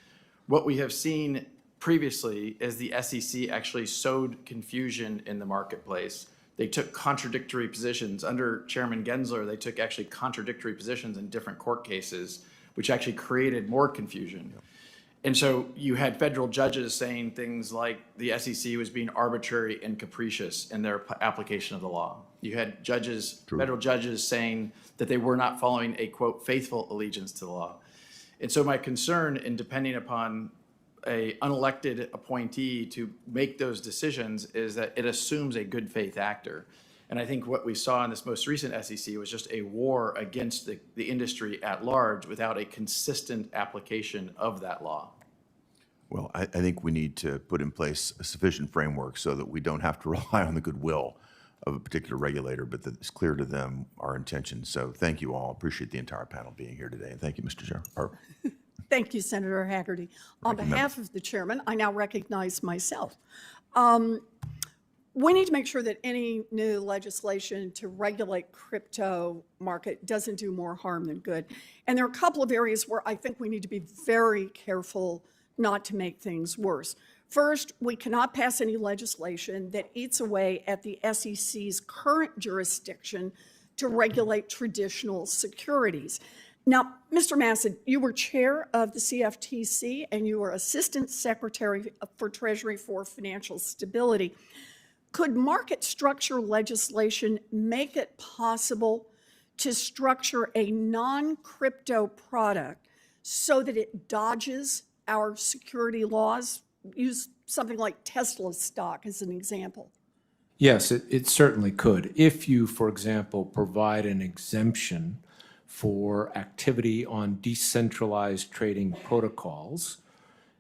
What we have seen previously is the SEC actually sowed confusion in the marketplace. They took contradictory positions. Under Chairman Gensler, they took actually contradictory positions in different court cases, which actually created more confusion. Yep. And so you had federal judges saying things like the SEC was being arbitrary and capricious in their application of the law. You had judges, federal judges, saying that they were not following a, quote, faithful allegiance to the law. And so my concern in depending upon a unelected appointee to make those decisions is that it assumes a good faith actor. And I think what we saw in this most recent SEC was just a war against the industry at large without a consistent application of that law. Well, I think we need to put in place a sufficient framework so that we don't have to rely on the goodwill of a particular regulator, but that it's clear to them our intention. So thank you all. Appreciate the entire panel being here today. And thank you, Mr. Chair. Thank you, Senator Haggerty. On behalf of the chairman, I now recognize myself. We need to make sure that any new legislation to regulate crypto market doesn't do more harm than good. And there are a couple of areas where I think we need to be very careful not to make things worse. First, we cannot pass any legislation that eats away at the SEC's current jurisdiction to regulate traditional securities. Now, Mr. Massad, you were chair of the CFTC and you were Assistant Secretary for Treasury for Financial Stability. Could market structure legislation make it possible to structure a non-crypto product so that it dodges our security laws? Use something like Tesla stock as an example. Yes, it certainly could. If you, for example, provide an exemption for activity on decentralized trading protocols,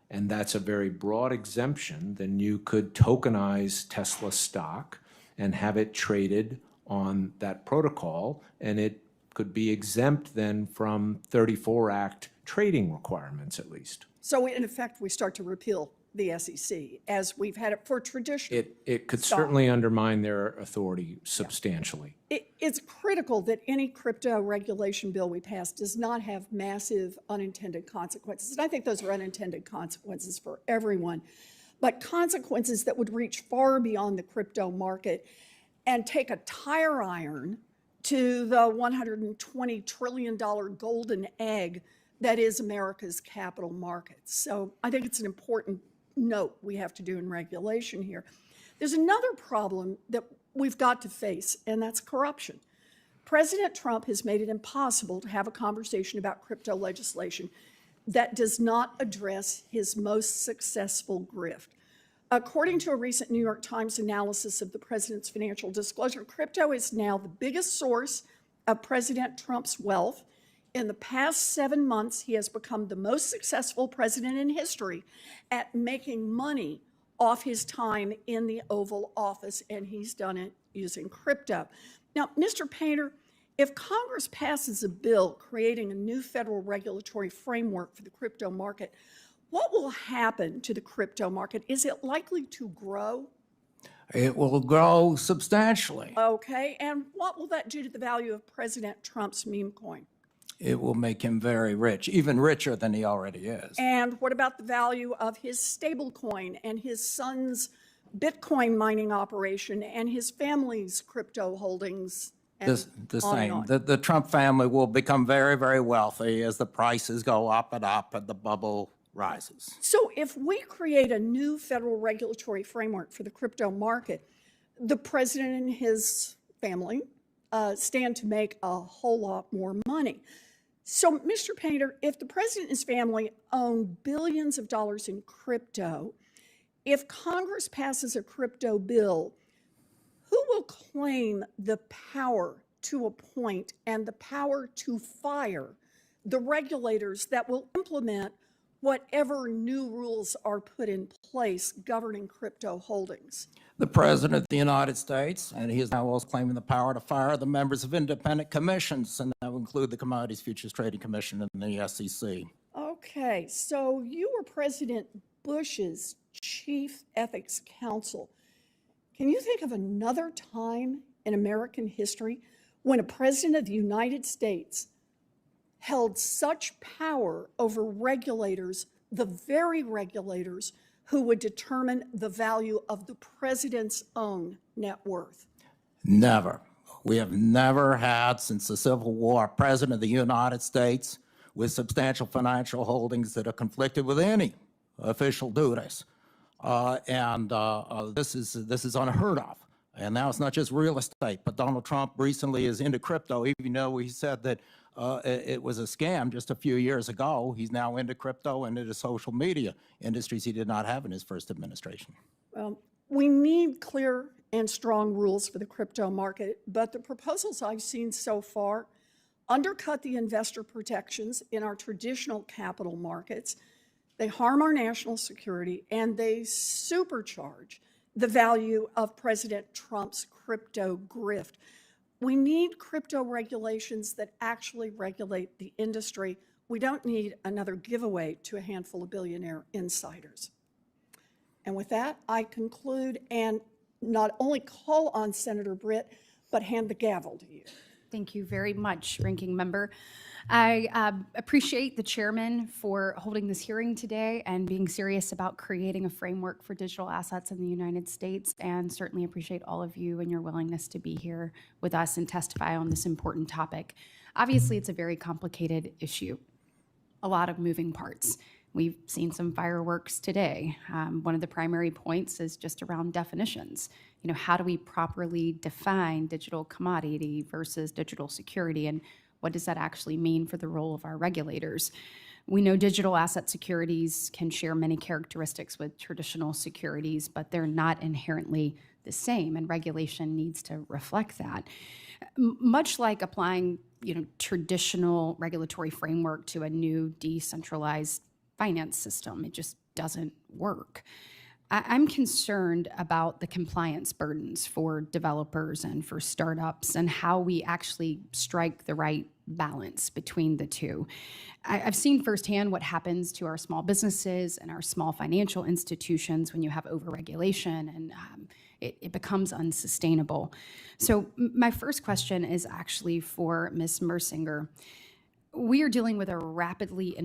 and that's a very broad exemption, then you could tokenize Tesla stock and have it traded on that protocol, and it could be exempt then from 34 Act trading requirements at least. So in effect, we start to repeal the SEC as we've had it for traditional. It could stock. certainly undermine their authority substantially. It's critical that any crypto regulation bill we pass does not have massive unintended consequences. And I think those are unintended consequences for everyone, but consequences that would reach far beyond the crypto market and take a tire iron to the $120 trillion golden egg that is America's capital markets. So I think it's an important note we have to do in regulation here. There's another problem that we've got to face, and that's corruption. President Trump has made it impossible to have a conversation about crypto legislation that does not address his most successful grift. According to a recent New York Times analysis of the president's financial disclosure, crypto is now the biggest source of President Trump's wealth. In the past 7 months, he has become the most successful president in history at making money off his time in the Oval Office, and he's done it using crypto. Now, Mr. Painter, if Congress passes a bill creating a new federal regulatory framework for the crypto market, what will happen to the crypto market? Is it likely to grow? It will grow substantially. Okay, and what will that do to the value of President Trump's meme coin? It will make him very rich, even richer than he already is. And what about the value of his stable coin and his son's Bitcoin mining operation and his family's crypto holdings? The same. The Trump family will become very, very wealthy as the prices go up and the bubble rises. So if we create a new federal regulatory framework for the crypto market, the president and his family stand to make a whole lot more money. So, Mr. Painter, if the president and his family own billions of dollars in crypto, if Congress passes a crypto bill, who will claim the power to appoint and the power to fire the regulators that will implement whatever new rules are put in place governing crypto holdings? The President of the United States, and he is now also claiming the power to fire the members of independent commissions, and that will include the Commodities Futures Trading Commission and the SEC. Okay, so you were President Bush's chief ethics counsel. Can you think of another time in American history when a president of the United States held such power over regulators, the very regulators who would determine the value of the president's own net worth? Never. We have never had, since the Civil War, a president of the United States with substantial financial holdings that are conflicted with any official duties. This is unheard of. And now it's not just real estate, but Donald Trump recently is into crypto, even though he said that it was a scam just a few years ago. He's now into crypto and into social media industries he did not have in his first administration. Well, we need clear and strong rules for the crypto market, but the proposals I've seen so far undercut the investor protections in our traditional capital markets. They harm our national security, and they supercharge the value of President Trump's crypto grift. We need crypto regulations that actually regulate the industry. We don't need another giveaway to a handful of billionaire insiders. And with that, I conclude and not only call on Senator Britt, but hand the gavel to you. Thank you very much, Ranking Member. I appreciate the chairman for holding this hearing today and being serious about creating a framework for digital assets in the United States, and certainly appreciate all of you and your willingness to be here with us and testify on this important topic. Obviously, it's a very complicated issue, a lot of moving parts. We've seen some fireworks today. One of the primary points is just around definitions. You know, how do we properly define digital commodity versus digital security, and what does that actually mean for the role of our regulators? We know digital asset securities can share many characteristics with traditional securities, but they're not inherently the same, and regulation needs to reflect that. Much like applying, traditional regulatory framework to a new decentralized finance system, it just doesn't work. I'm concerned about the compliance burdens for developers and for startups and how we actually strike the right balance between the two. I've seen firsthand what happens to our small businesses and our small financial institutions when you have overregulation, and it becomes unsustainable. So my first question is actually for Ms. Mersinger. We are dealing with a rapidly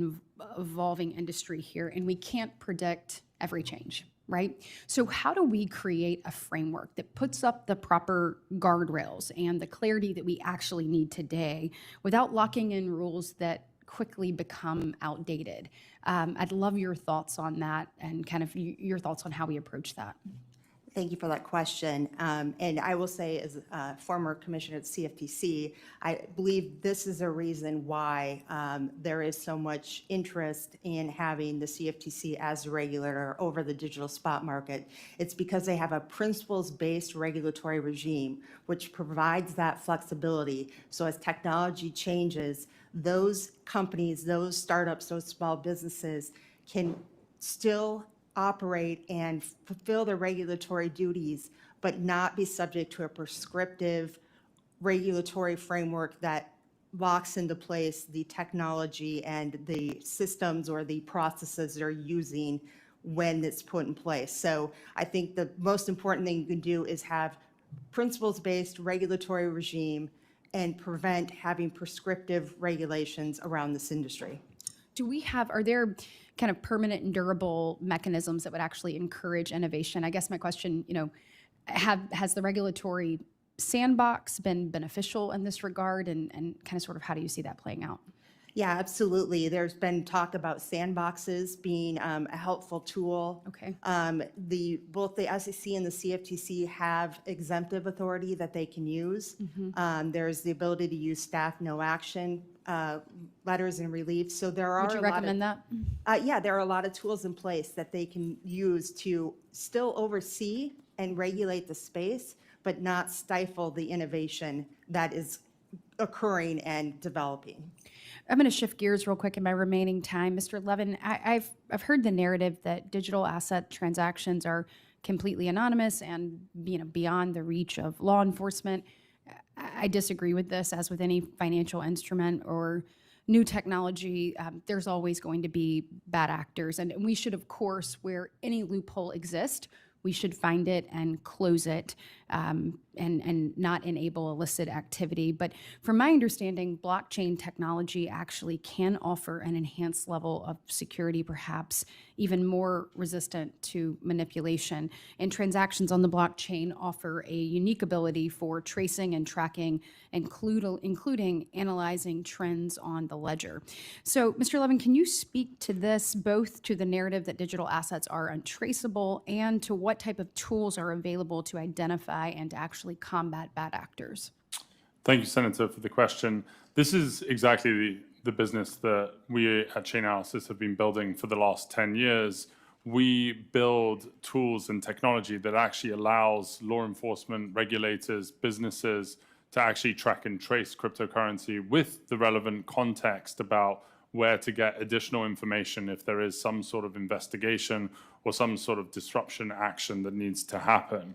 evolving industry here, and we can't predict every change, right? So how do we create a framework that puts up the proper guardrails and the clarity that we actually need today without locking in rules that quickly become outdated? I'd love your thoughts on that and kind of your thoughts on how we approach that. Thank you for that question. And I will say, as a former commissioner at CFTC, I believe this is a reason why there is so much interest in having the CFTC as a regulator over the digital spot market. It's because they have a principles-based regulatory regime, which provides that flexibility. So as technology changes, those companies, those startups, those small businesses can still operate and fulfill their regulatory duties, but not be subject to a prescriptive regulatory framework that locks into place the technology and the systems or the processes they're using when it's put in place. So I think the most important thing you can do is have principles-based regulatory regime and prevent having prescriptive regulations around this industry. Are there kind of permanent and durable mechanisms that would actually encourage innovation? I guess my question, has the regulatory sandbox been beneficial in this regard, and kind of sort of how do you see that playing out? Yeah, absolutely. There's been talk about sandboxes being a helpful tool. Okay. Both the SEC and the CFTC have exemptive authority that they can use. There's the ability to use staff no action letters and relief. So there are. Would you recommend that? Yeah, there are a lot of tools in place that they can use to still oversee and regulate the space, but not stifle the innovation that is occurring and developing. I'm going to shift gears real quick in my remaining time. Mr. Levin, I've heard the narrative that digital asset transactions are completely anonymous and beyond the reach of law enforcement. I disagree with this. As with any financial instrument or new technology, there's always going to be bad actors. And we should, of course, where any loophole exists, we should find it and close it and not enable illicit activity. But from my understanding, blockchain technology actually can offer an enhanced level of security, perhaps even more resistant to manipulation. And transactions on the blockchain offer a unique ability for tracing and tracking, including analyzing trends on the ledger. So, Mr. Levin, can you speak to this, both to the narrative that digital assets are untraceable and to what type of tools are available to identify and to actually combat bad actors? Thank you, Senator, for the question. This is exactly the business that we at Chainalysis have been building for the last 10 years. We build tools and technology that actually allows law enforcement, regulators, businesses to actually track and trace cryptocurrency with the relevant context about where to get additional information if there is some sort of investigation or some sort of disruption action that needs to happen.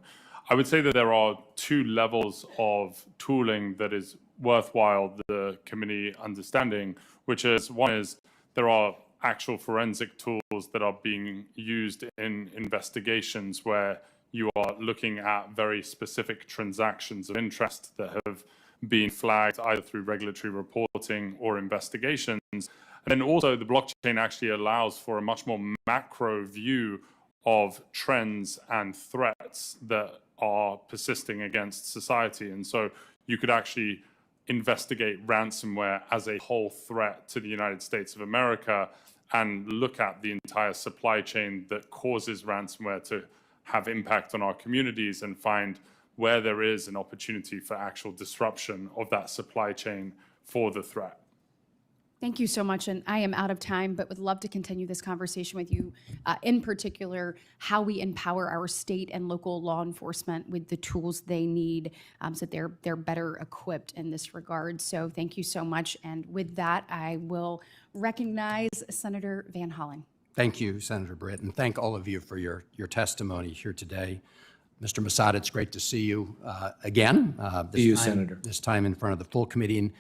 I would say that there are two levels of tooling that is worthwhile the committee understanding, which is one is there are actual forensic tools that are being used in investigations where you are looking at very specific transactions of interest that have been flagged either through regulatory reporting or investigations. And then also the blockchain actually allows for a much more macro view of trends and threats that are persisting against society. And so you could actually investigate ransomware as a whole threat to the United States of America and look at the entire supply chain that causes ransomware to have impact on our communities and find where there is an opportunity for actual disruption of that supply chain for the threat. Thank you so much, and I am out of time, but would love to continue this conversation with you, in particular, how we empower our state and local law enforcement with the tools they need so that they're better equipped in this regard. So thank you so much, and with that, I will recognize Senator Van Hollen. Thank you, Senator Britt, and thank all of you for your testimony here today. Mr. Masad, it's great to see you again. Senator. This time in front of the full committee.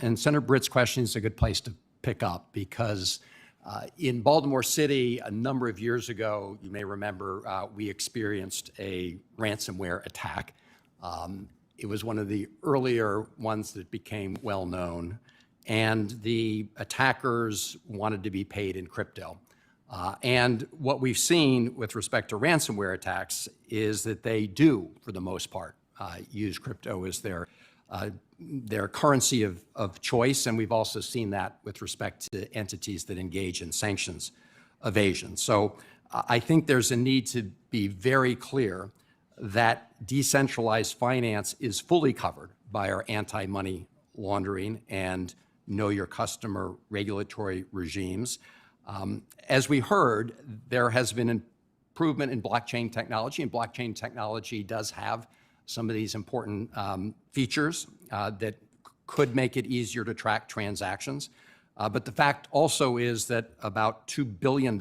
And Senator Britt's question is a good place to pick up because in Baltimore City, a number of years ago, you may remember, we experienced a ransomware attack. It was one of the earlier ones that became well known, and the attackers wanted to be paid in crypto. And what we've seen with respect to ransomware attacks is that they do, for the most part, use crypto as their currency of choice, and we've also seen that with respect to entities that engage in sanctions evasion. So I think there's a need to be very clear that decentralized finance is fully covered by our anti-money laundering and know your customer regulatory regimes. As we heard, there has been improvement in blockchain technology, and blockchain technology does have some of these important features that could make it easier to track transactions. But the fact also is that about $2 billion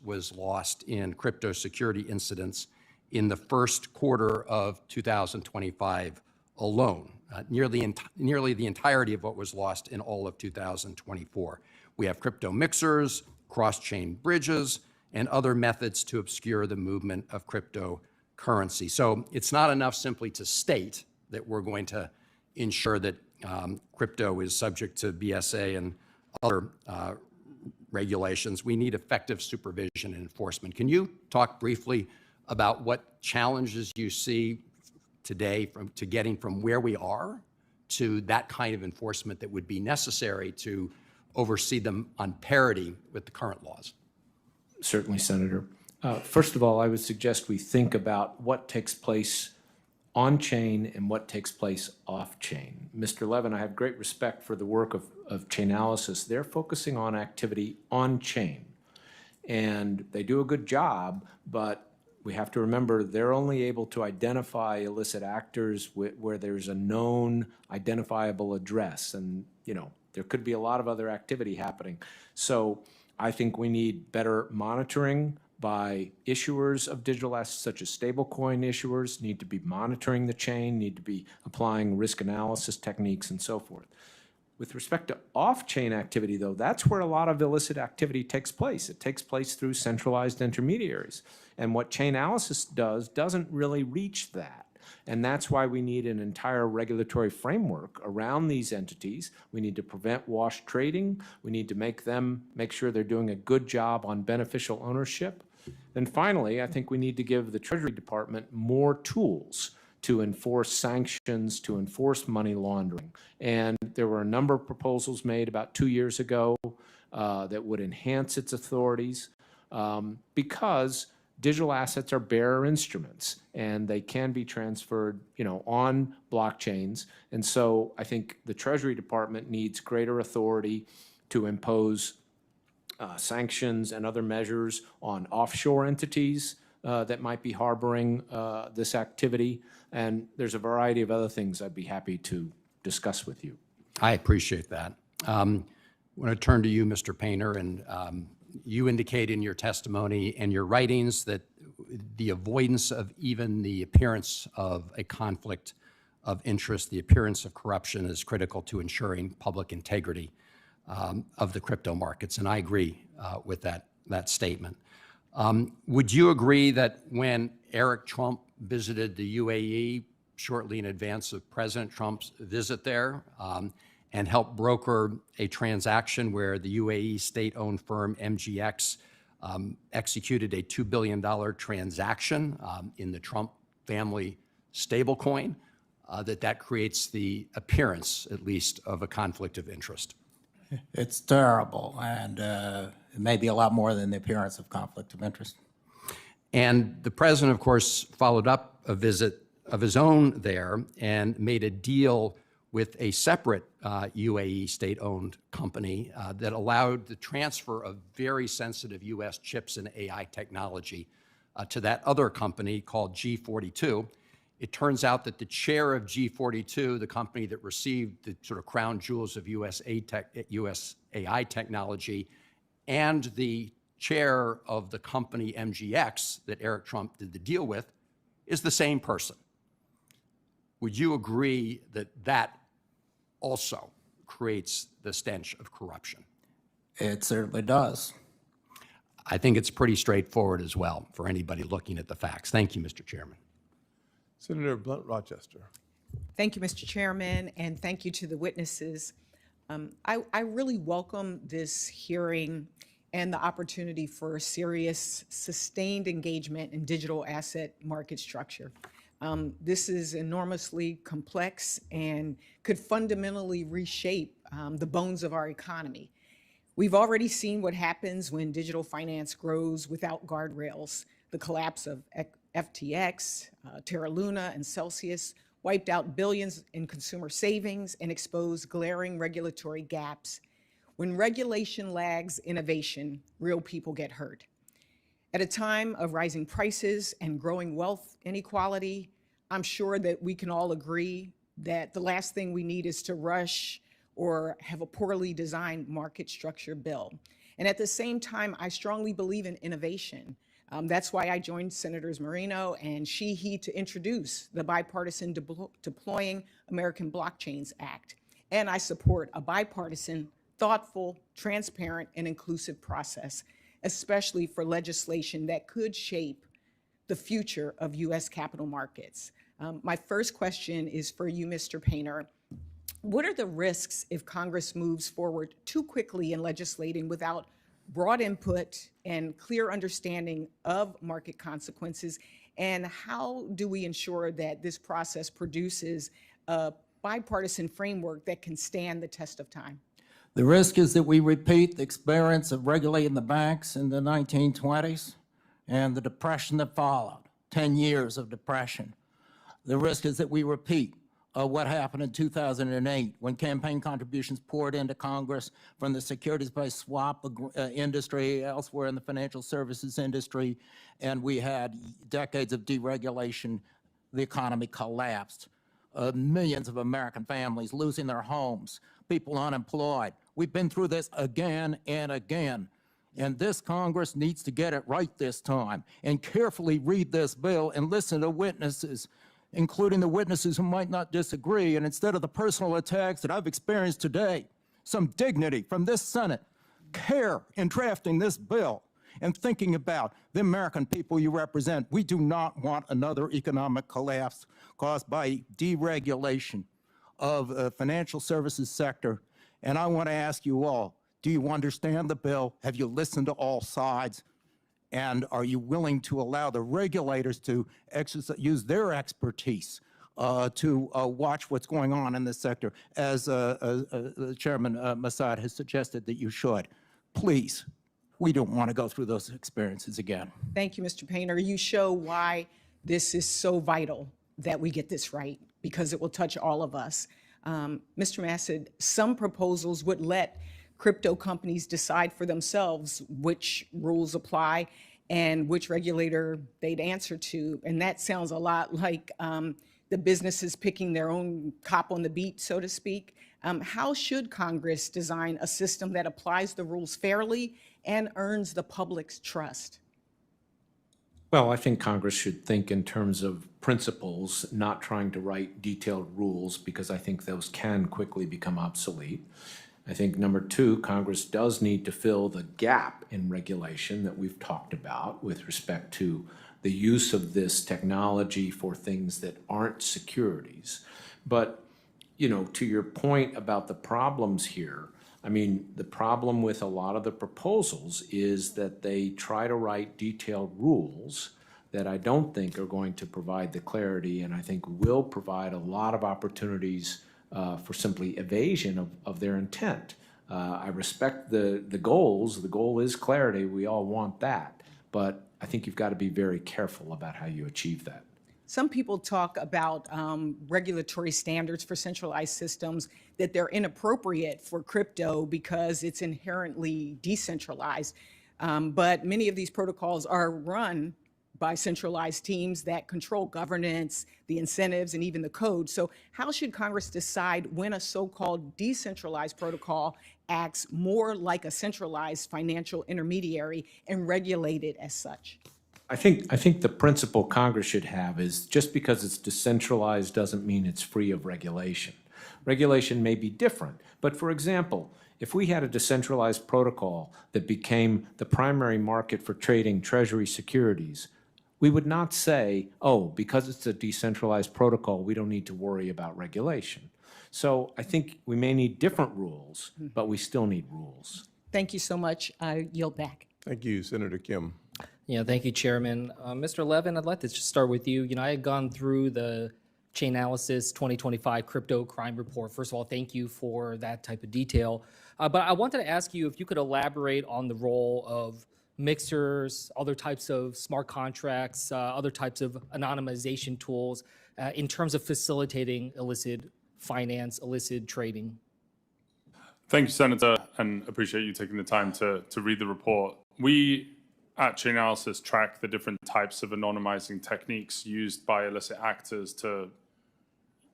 was lost in crypto security incidents in the first quarter of 2025 alone, nearly the entirety of what was lost in all of 2024. We have crypto mixers, cross-chain bridges, and other methods to obscure the movement of cryptocurrency. So it's not enough simply to state that we're going to ensure that crypto is subject to BSA and other regulations. We need effective supervision and enforcement. Can you talk briefly about what challenges you see today to getting from where we are to that kind of enforcement that would be necessary to oversee them on parity with the current laws? Certainly, Senator. First of all, I would suggest we think about what takes place on-chain and what takes place off-chain. Mr. Levin, I have great respect for the work of Chainalysis. They're focusing on activity on-chain, and they do a good job, but we have to remember they're only able to identify illicit actors where there's a known identifiable address, and there could be a lot of other activity happening. So I think we need better monitoring by issuers of digital assets, such as stablecoin issuers, need to be monitoring the chain, need to be applying risk analysis techniques and so forth. With respect to off-chain activity, though, that's where a lot of illicit activity takes place. It takes place through centralized intermediaries. And what Chainalysis does doesn't really reach that. And that's why we need an entire regulatory framework around these entities. We need to prevent wash trading. We need to make sure they're doing a good job on beneficial ownership. And finally, I think we need to give the Treasury Department more tools to enforce sanctions, to enforce money laundering. And there were a number of proposals made about 2 years ago that would enhance its authorities because digital assets are bearer instruments and they can be transferred, on blockchains. And so I think the Treasury Department needs greater authority to impose sanctions and other measures on offshore entities that might be harboring this activity. And there's a variety of other things I'd be happy to discuss with you. I appreciate that. want to turn to you, Mr. Painter, and you indicate in your testimony and your writings that the avoidance of even the appearance of a conflict of interest, the appearance of corruption, is critical to ensuring public integrity of the crypto markets, and I agree with that statement. Would you agree that when Eric Trump visited the UAE shortly in advance of President Trump's visit there and helped broker a transaction where the UAE state-owned firm MGX executed a $2 billion transaction in the Trump family stablecoin, that creates the appearance, at least, of a conflict of interest? It's terrible, and it may be a lot more than the appearance of conflict of interest. And the president, of course, followed up a visit of his own there and made a deal with a separate UAE state-owned company that allowed the transfer of very sensitive U.S. chips and AI technology to that other company called G42. It turns out that the chair of G42, the company that received the sort of crown jewels of US AI technology, and the chair of the company MGX that Eric Trump did the deal with, is the same person. Would you agree that that also creates the stench of corruption? It certainly does. I think it's pretty straightforward as well for anybody looking at the facts. Thank you, Mr. Chairman. Senator Blunt Rochester. Thank you, Mr. Chairman, and thank you to the witnesses. I really welcome this hearing and the opportunity for serious, sustained engagement in digital asset market structure. This is enormously complex and could fundamentally reshape the bones of our economy. We've already seen what happens when digital finance grows without guardrails. The collapse of FTX, Terra Luna, and Celsius wiped out billions in consumer savings and exposed glaring regulatory gaps. When regulation lags innovation, real people get hurt. At a time of rising prices and growing wealth inequality, I'm sure that we can all agree that the last thing we need is to rush or have a poorly designed market structure bill. And at the same time, I strongly believe in innovation. That's why I joined Senators Moreno and he to introduce the Bipartisan Deploying American Blockchains Act. And I support a bipartisan, thoughtful, transparent, and inclusive process, especially for legislation that could shape the future of U.S. capital markets. My first question is for you, Mr. Painter. What are the risks if Congress moves forward too quickly in legislating without broad input and clear understanding of market consequences? And how do we ensure that this process produces a bipartisan framework that can stand the test of time? The risk is that we repeat the experience of regulating the banks in the 1920s and the depression that followed, 10 years of depression. The risk is that we repeat what happened in 2008 when campaign contributions poured into Congress from the securities-based swap industry, elsewhere in the financial services industry, and we had decades of deregulation. The economy collapsed. Millions of American families losing their homes, people unemployed. We've been through this again and again. And this Congress needs to get it right this time and carefully read this bill and listen to witnesses, including the witnesses who might not disagree. And instead of the personal attacks that I've experienced today, some dignity from this Senate, care in drafting this bill and thinking about the American people you represent. We do not want another economic collapse caused by deregulation of the financial services sector. And I want to ask you all, do you understand the bill? Have you listened to all sides? And are you willing to allow the regulators to use their expertise to watch what's going on in this sector, as Chairman Massad has suggested that you should? Please, we don't want to go through those experiences again. Thank you, Mr. Painter. You show why this is so vital that we get this right, because it will touch all of us. Mr. Massad, some proposals would let crypto companies decide for themselves which rules apply and which regulator they'd answer to. And that sounds a lot like the businesses picking their own cop on the beat, so to speak. How should Congress design a system that applies the rules fairly and earns the public's trust? Well, I think Congress should think in terms of principles, not trying to write detailed rules, because I think those can quickly become obsolete. I think number two, Congress does need to fill the gap in regulation that we've talked about with respect to the use of this technology for things that aren't securities. But, you know, to your point about the problems here, I mean, the problem with a lot of the proposals is that they try to write detailed rules that I don't think are going to provide the clarity, and I think will provide a lot of opportunities for simply evasion of their intent. I respect the goals. The goal is clarity. We all want that. But I think you've got to be very careful about how you achieve that. Some people talk about regulatory standards for centralized systems, that they're inappropriate for crypto because it's inherently decentralized. But many of these protocols are run by centralized teams that control governance, the incentives, and even the code. So how should Congress decide when a so-called decentralized protocol acts more like a centralized financial intermediary and regulate it as such? I think the principle Congress should have is just because it's decentralized doesn't mean it's free of regulation. Regulation may be different, but for example, if we had a decentralized protocol that became the primary market for trading Treasury securities, we would not say, oh, because it's a decentralized protocol, we don't need to worry about regulation. So I think we may need different rules, but we still need rules. Thank you so much. I yield back. Thank you, Senator Kim. Yeah, thank you, Chairman. Mr. Levin, I'd like to just start with you. You know, I had gone through the Chainalysis 2025 Crypto Crime Report. First of all, thank you for that type of detail. But I wanted to ask you if you could elaborate on the role of mixers, other types of smart contracts, other types of anonymization tools in terms of facilitating illicit finance, illicit trading. Thank you, Senator, and appreciate you taking the time to read the report. We at Chainalysis track the different types of anonymizing techniques used by illicit actors to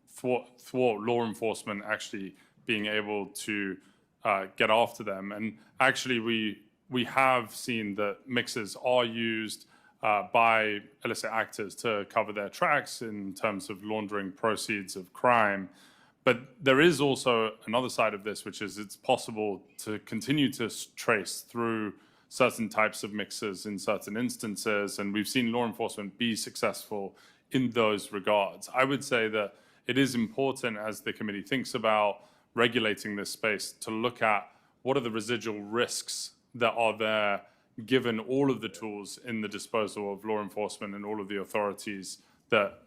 thwart law enforcement actually being able to get after them. And actually, we have seen that mixers are used by illicit actors to cover their tracks in terms of laundering proceeds of crime. But there is also another side of this, which is it's possible to continue to trace through certain types of mixers in certain instances, and we've seen law enforcement be successful in those regards. I would say that it is important, as the committee thinks about regulating this space, to look at what are the residual risks that are there, given all of the tools in the disposal of law enforcement and all of the authorities that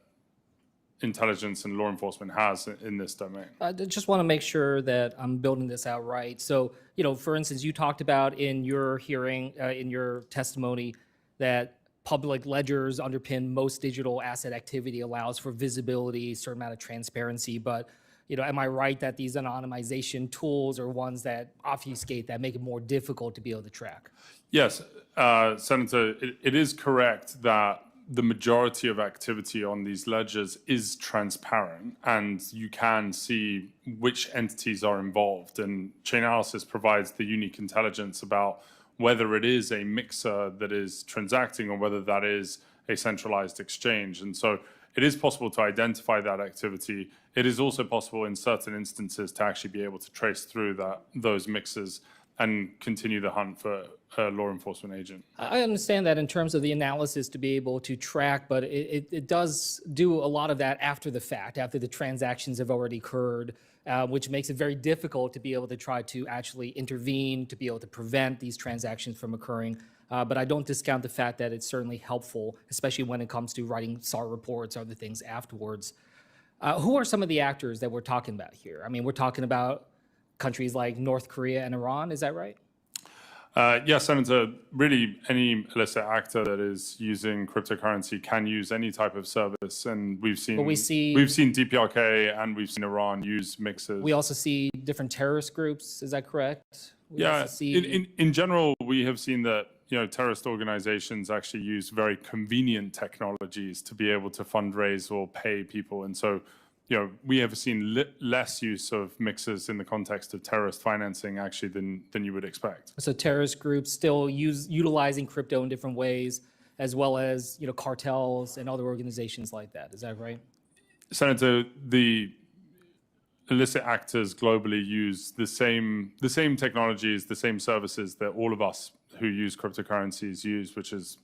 intelligence and law enforcement has in this domain. I just want to make sure that I'm building this out right. So, you know, for instance, you talked about in your hearing, in your testimony, that public ledgers underpin most digital asset activity, allows for visibility, a certain amount of transparency. But, you know, am I right that these anonymization tools are ones that obfuscate, that make it more difficult to be able to track? Yes, Senator, it is correct that the majority of activity on these ledgers is transparent, and you can see which entities are involved. And Chainalysis provides the unique intelligence about whether it is a mixer that is transacting or whether that is a centralized exchange. And so it is possible to identify that activity. It is also possible in certain instances to actually be able to trace through those mixers and continue the hunt for a law enforcement agent. I understand that in terms of the analysis to be able to track, but it does do a lot of that after the fact, after the transactions have already occurred, which makes it very difficult to be able to try to actually intervene, to be able to prevent these transactions from occurring. But I don't discount the fact that it's certainly helpful, especially when it comes to writing SAR reports or other things afterwards. Who are some of the actors that we're talking about here? I mean, we're talking about countries like North Korea and Iran, is that right? Yes, Senator, really any illicit actor that is using cryptocurrency can use any type of service, and we've seen DPRK and we've seen Iran use mixers. We also see different terrorist groups, is that correct? In general, we have seen that terrorist organizations actually use very convenient technologies to be able to fundraise or pay people, and so we have seen less use of mixers in the context of terrorist financing actually than you would expect. So terrorist groups still utilizing crypto in different ways, as well as cartels and other organizations like that. Is that right? Senator, the illicit actors globally use the same technologies, the same services that all of us who use cryptocurrencies use, which is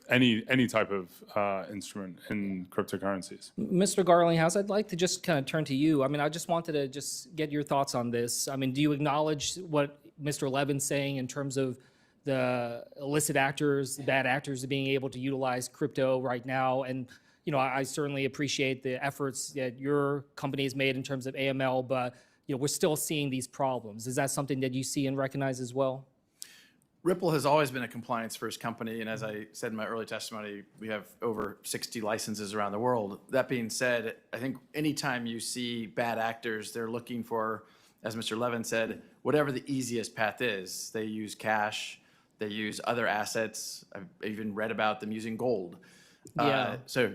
any type of instrument in cryptocurrencies. Mr. Garlinghouse, I'd like to just kind of turn to you. I mean, I just wanted to just get your thoughts on this. I mean, do you acknowledge what Mr. Levin's saying in terms of the illicit actors, the bad actors being able to utilize crypto right now? And I certainly appreciate the efforts that your company has made in terms of AML, but we're still seeing these problems. Is that something that you see and recognize as well? Ripple has always been a compliance-first company, and as I said in my early testimony, we have over 60 licenses around the world. That being said, I think anytime you see bad actors, they're looking for, as Mr. Levin said, whatever the easiest path is. They use cash, they use other assets. I've even read about them using gold. Yeah. So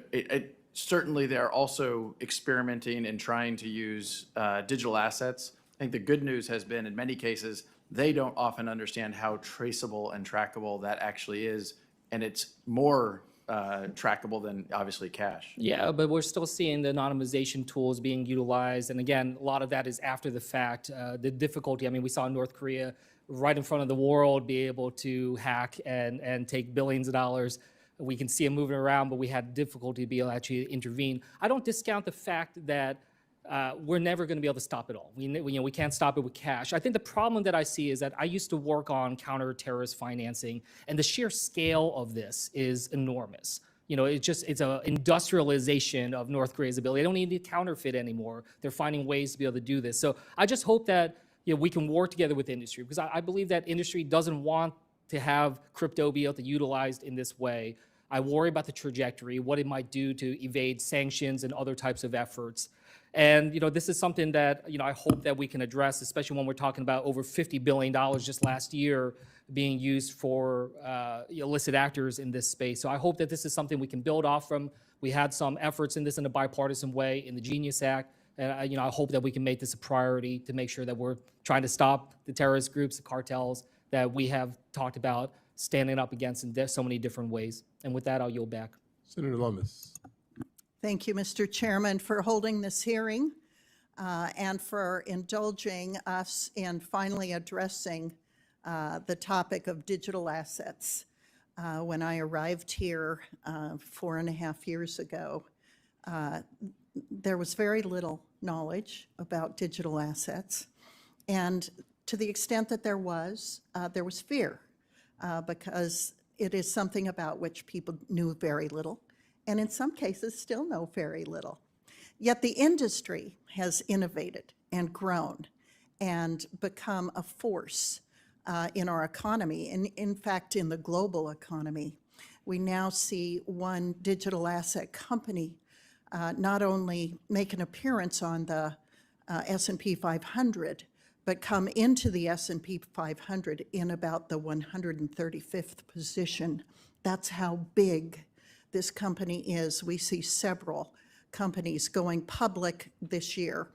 certainly they're also experimenting and trying to use digital assets. I think the good news has been, in many cases, they don't often understand how traceable and trackable that actually is, and it's more trackable than obviously cash. Yeah, but we're still seeing the anonymization tools being utilized, and again, a lot of that is after the fact. The difficulty, I mean, we saw North Korea right in front of the world be able to hack and take billions of dollars. We can see them moving around, but we had difficulty to be able to actually intervene. I don't discount the fact that we're never going to be able to stop it all. We can't stop it with cash. I think the problem that I see is that I used to work on counter-terrorist financing, and the sheer scale of this is enormous. It's an industrialization of North Korea's ability. They don't need to counterfeit anymore. They're finding ways to be able to do this. So I just hope that we can work together with industry, because I believe that industry doesn't want to have crypto be able to utilized in this way. I worry about the trajectory, what it might do to evade sanctions and other types of efforts. And this is something that I hope that we can address, especially when we're talking about over $50 billion just last year being used for illicit actors in this space. So I hope that this is something we can build off from. We had some efforts in this in a bipartisan way in the Genius Act, and I hope that we can make this a priority to make sure that we're trying to stop the terrorist groups, the cartels that we have talked about standing up against in so many different ways. And with that, I'll yield back. Senator Lummis. Thank you, Mr. Chairman, for holding this hearing and for indulging us in finally addressing the topic of digital assets. When I arrived here 4.5 years ago, there was very little knowledge about digital assets. And to the extent that there was fear because it is something about which people knew very little, and in some cases still know very little. Yet the industry has innovated and grown and become a force in our economy, and in fact in the global economy. We now see one digital asset company not only make an appearance on the S&P 500, but come into the S&P 500 in about the 135th position. That's how big this company is. We see several companies going public this year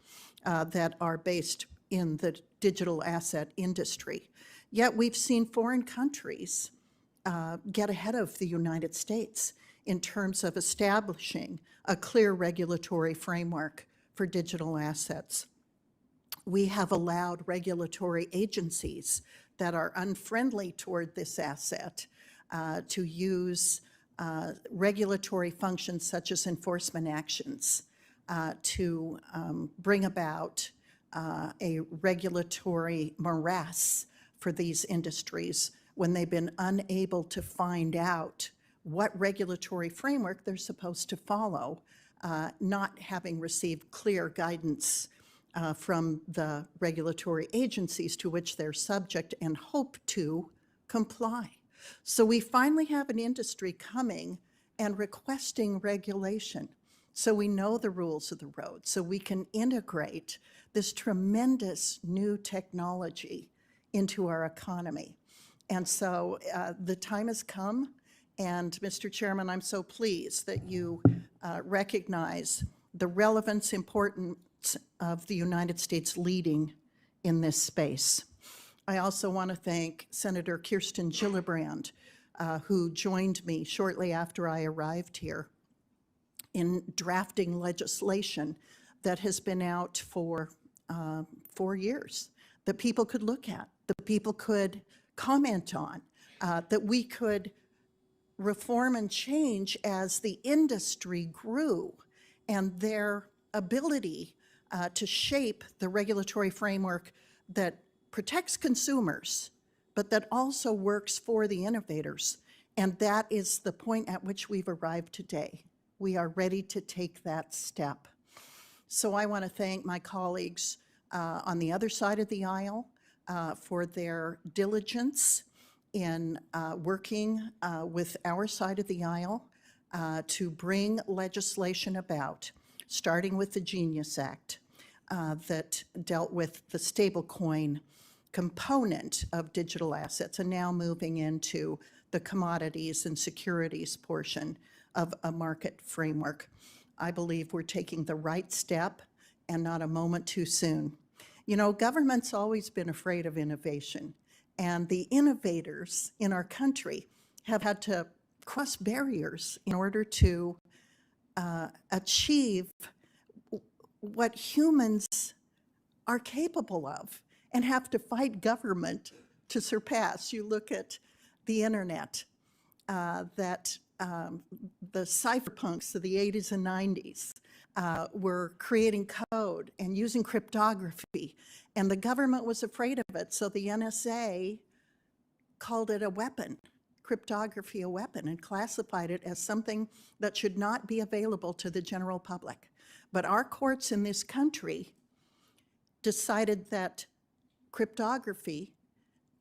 that are based in the digital asset industry. Yet we've seen foreign countries get ahead of the United States in terms of establishing a clear regulatory framework for digital assets. We have allowed regulatory agencies that are unfriendly toward this asset to use regulatory functions such as enforcement actions to bring about a regulatory morass for these industries when they've been unable to find out what regulatory framework they're supposed to follow, not having received clear guidance from the regulatory agencies to which they're subject and hope to comply. So we finally have an industry coming and requesting regulation so we know the rules of the road, so we can integrate this tremendous new technology into our economy. And so the time has come, and Mr. Chairman, I'm so pleased that you recognize the relevance, importance of the United States leading in this space. I also want to thank Senator Kirsten Gillibrand, who joined me shortly after I arrived here in drafting legislation that has been out for 4 years, that people could look at, that people could comment on, that we could reform and change as the industry grew, and their ability to shape the regulatory framework that protects consumers, but that also works for the innovators. And that is the point at which we've arrived today. We are ready to take that step. So I want to thank my colleagues on the other side of the aisle for their diligence in working with our side of the aisle to bring legislation about, starting with the Genius Act that dealt with the stablecoin component of digital assets, and now moving into the commodities and securities portion of a market framework. I believe we're taking the right step and not a moment too soon. You know, government's always been afraid of innovation, and the innovators in our country have had to cross barriers in order to achieve what humans are capable of, and have to fight government to surpass. You look at the internet, that the cypherpunks of the 80s and 90s were creating code and using cryptography, and the government was afraid of it, so the NSA called it a weapon, cryptography a weapon, and classified it as something that should not be available to the general public. But our courts in this country decided that cryptography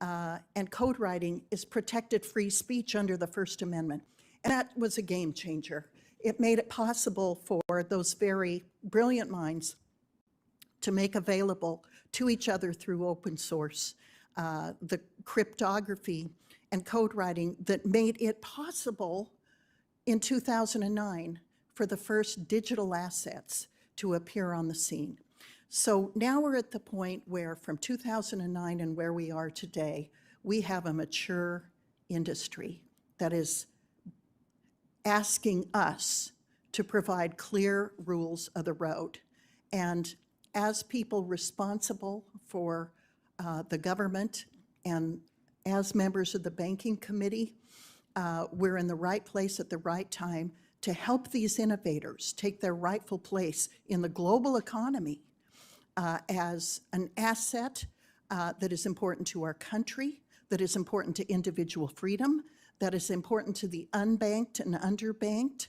and code writing is protected free speech under the First Amendment. And that was a game changer. It made it possible for those very brilliant minds to make available to each other through open source the cryptography and code writing that made it possible in 2009 for the first digital assets to appear on the scene. So now we're at the point where, from 2009 and where we are today, we have a mature industry that is asking us to provide clear rules of the road. And as people responsible for the government and as members of the Banking Committee, we're in the right place at the right time to help these innovators take their rightful place in the global economy as an asset that is important to our country, that is important to individual freedom, that is important to the unbanked and underbanked,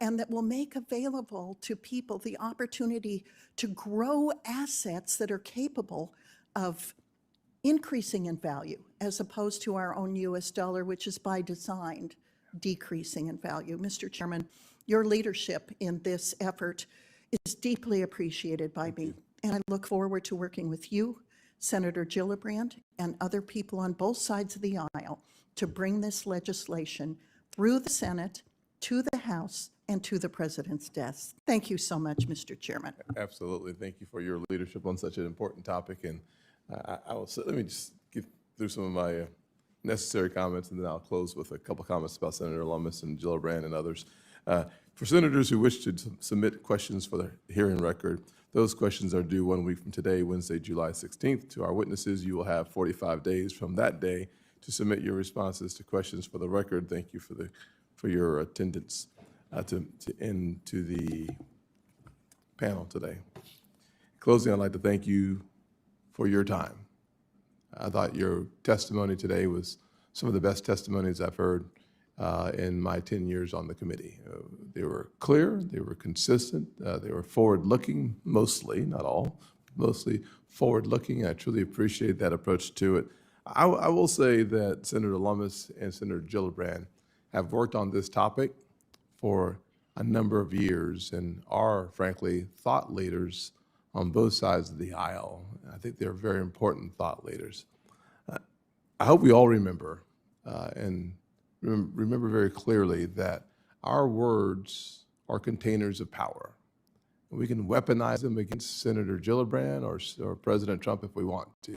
and that will make available to people the opportunity to grow assets that are capable of increasing in value, as opposed to our own US dollar, which is by design decreasing in value. Mr. Chairman, your leadership in this effort is deeply appreciated by me, and I look forward to working with you, Senator Gillibrand, and other people on both sides of the aisle to bring this legislation through the Senate, to the House, and to the President's desk. Thank you so much, Mr. Chairman. Absolutely. Thank you for your leadership on such an important topic. And let me just get through some of my necessary comments, and then I'll close with a couple comments about Senator Lummis and Gillibrand and others. For senators who wish to submit questions for the hearing record, those questions are due 1 week from today, Wednesday, July 16th. To our witnesses, you will have 45 days from that day to submit your responses to questions for the record. Thank you for your attendance to the panel today. Closing, I'd like to thank you for your time. I thought your testimony today was some of the best testimonies I've heard in my 10 years on the committee. They were clear, they were consistent, they were forward-looking, mostly, not all, mostly forward-looking. I truly appreciate that approach to it. I will say that Senator Lummis and Senator Gillibrand have worked on this topic for a number of years and are, frankly, thought leaders on both sides of the aisle. I think they're very important thought leaders. I hope we all remember and remember very clearly that our words are containers of power. We can weaponize them against Senator Gillibrand or President Trump if we want to.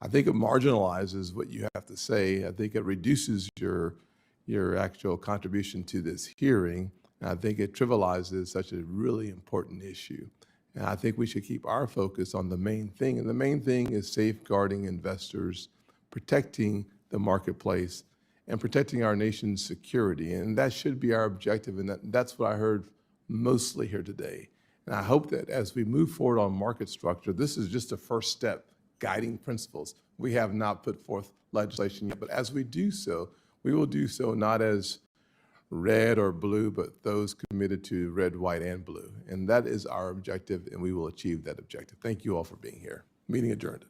I think it marginalizes what you have to say. I think it reduces your actual contribution to this hearing. And I think it trivializes such a really important issue. And I think we should keep our focus on the main thing. And the main thing is safeguarding investors, protecting the marketplace, and protecting our nation's security. And that should be our objective. And that's what I heard mostly here today. And I hope that as we move forward on market structure, this is just a first step, guiding principles. We have not put forth legislation yet, but as we do so, we will do so not as red or blue, but those committed to red, white, and blue. And that is our objective, and we will achieve that objective. Thank you all for being here. Meeting adjourned.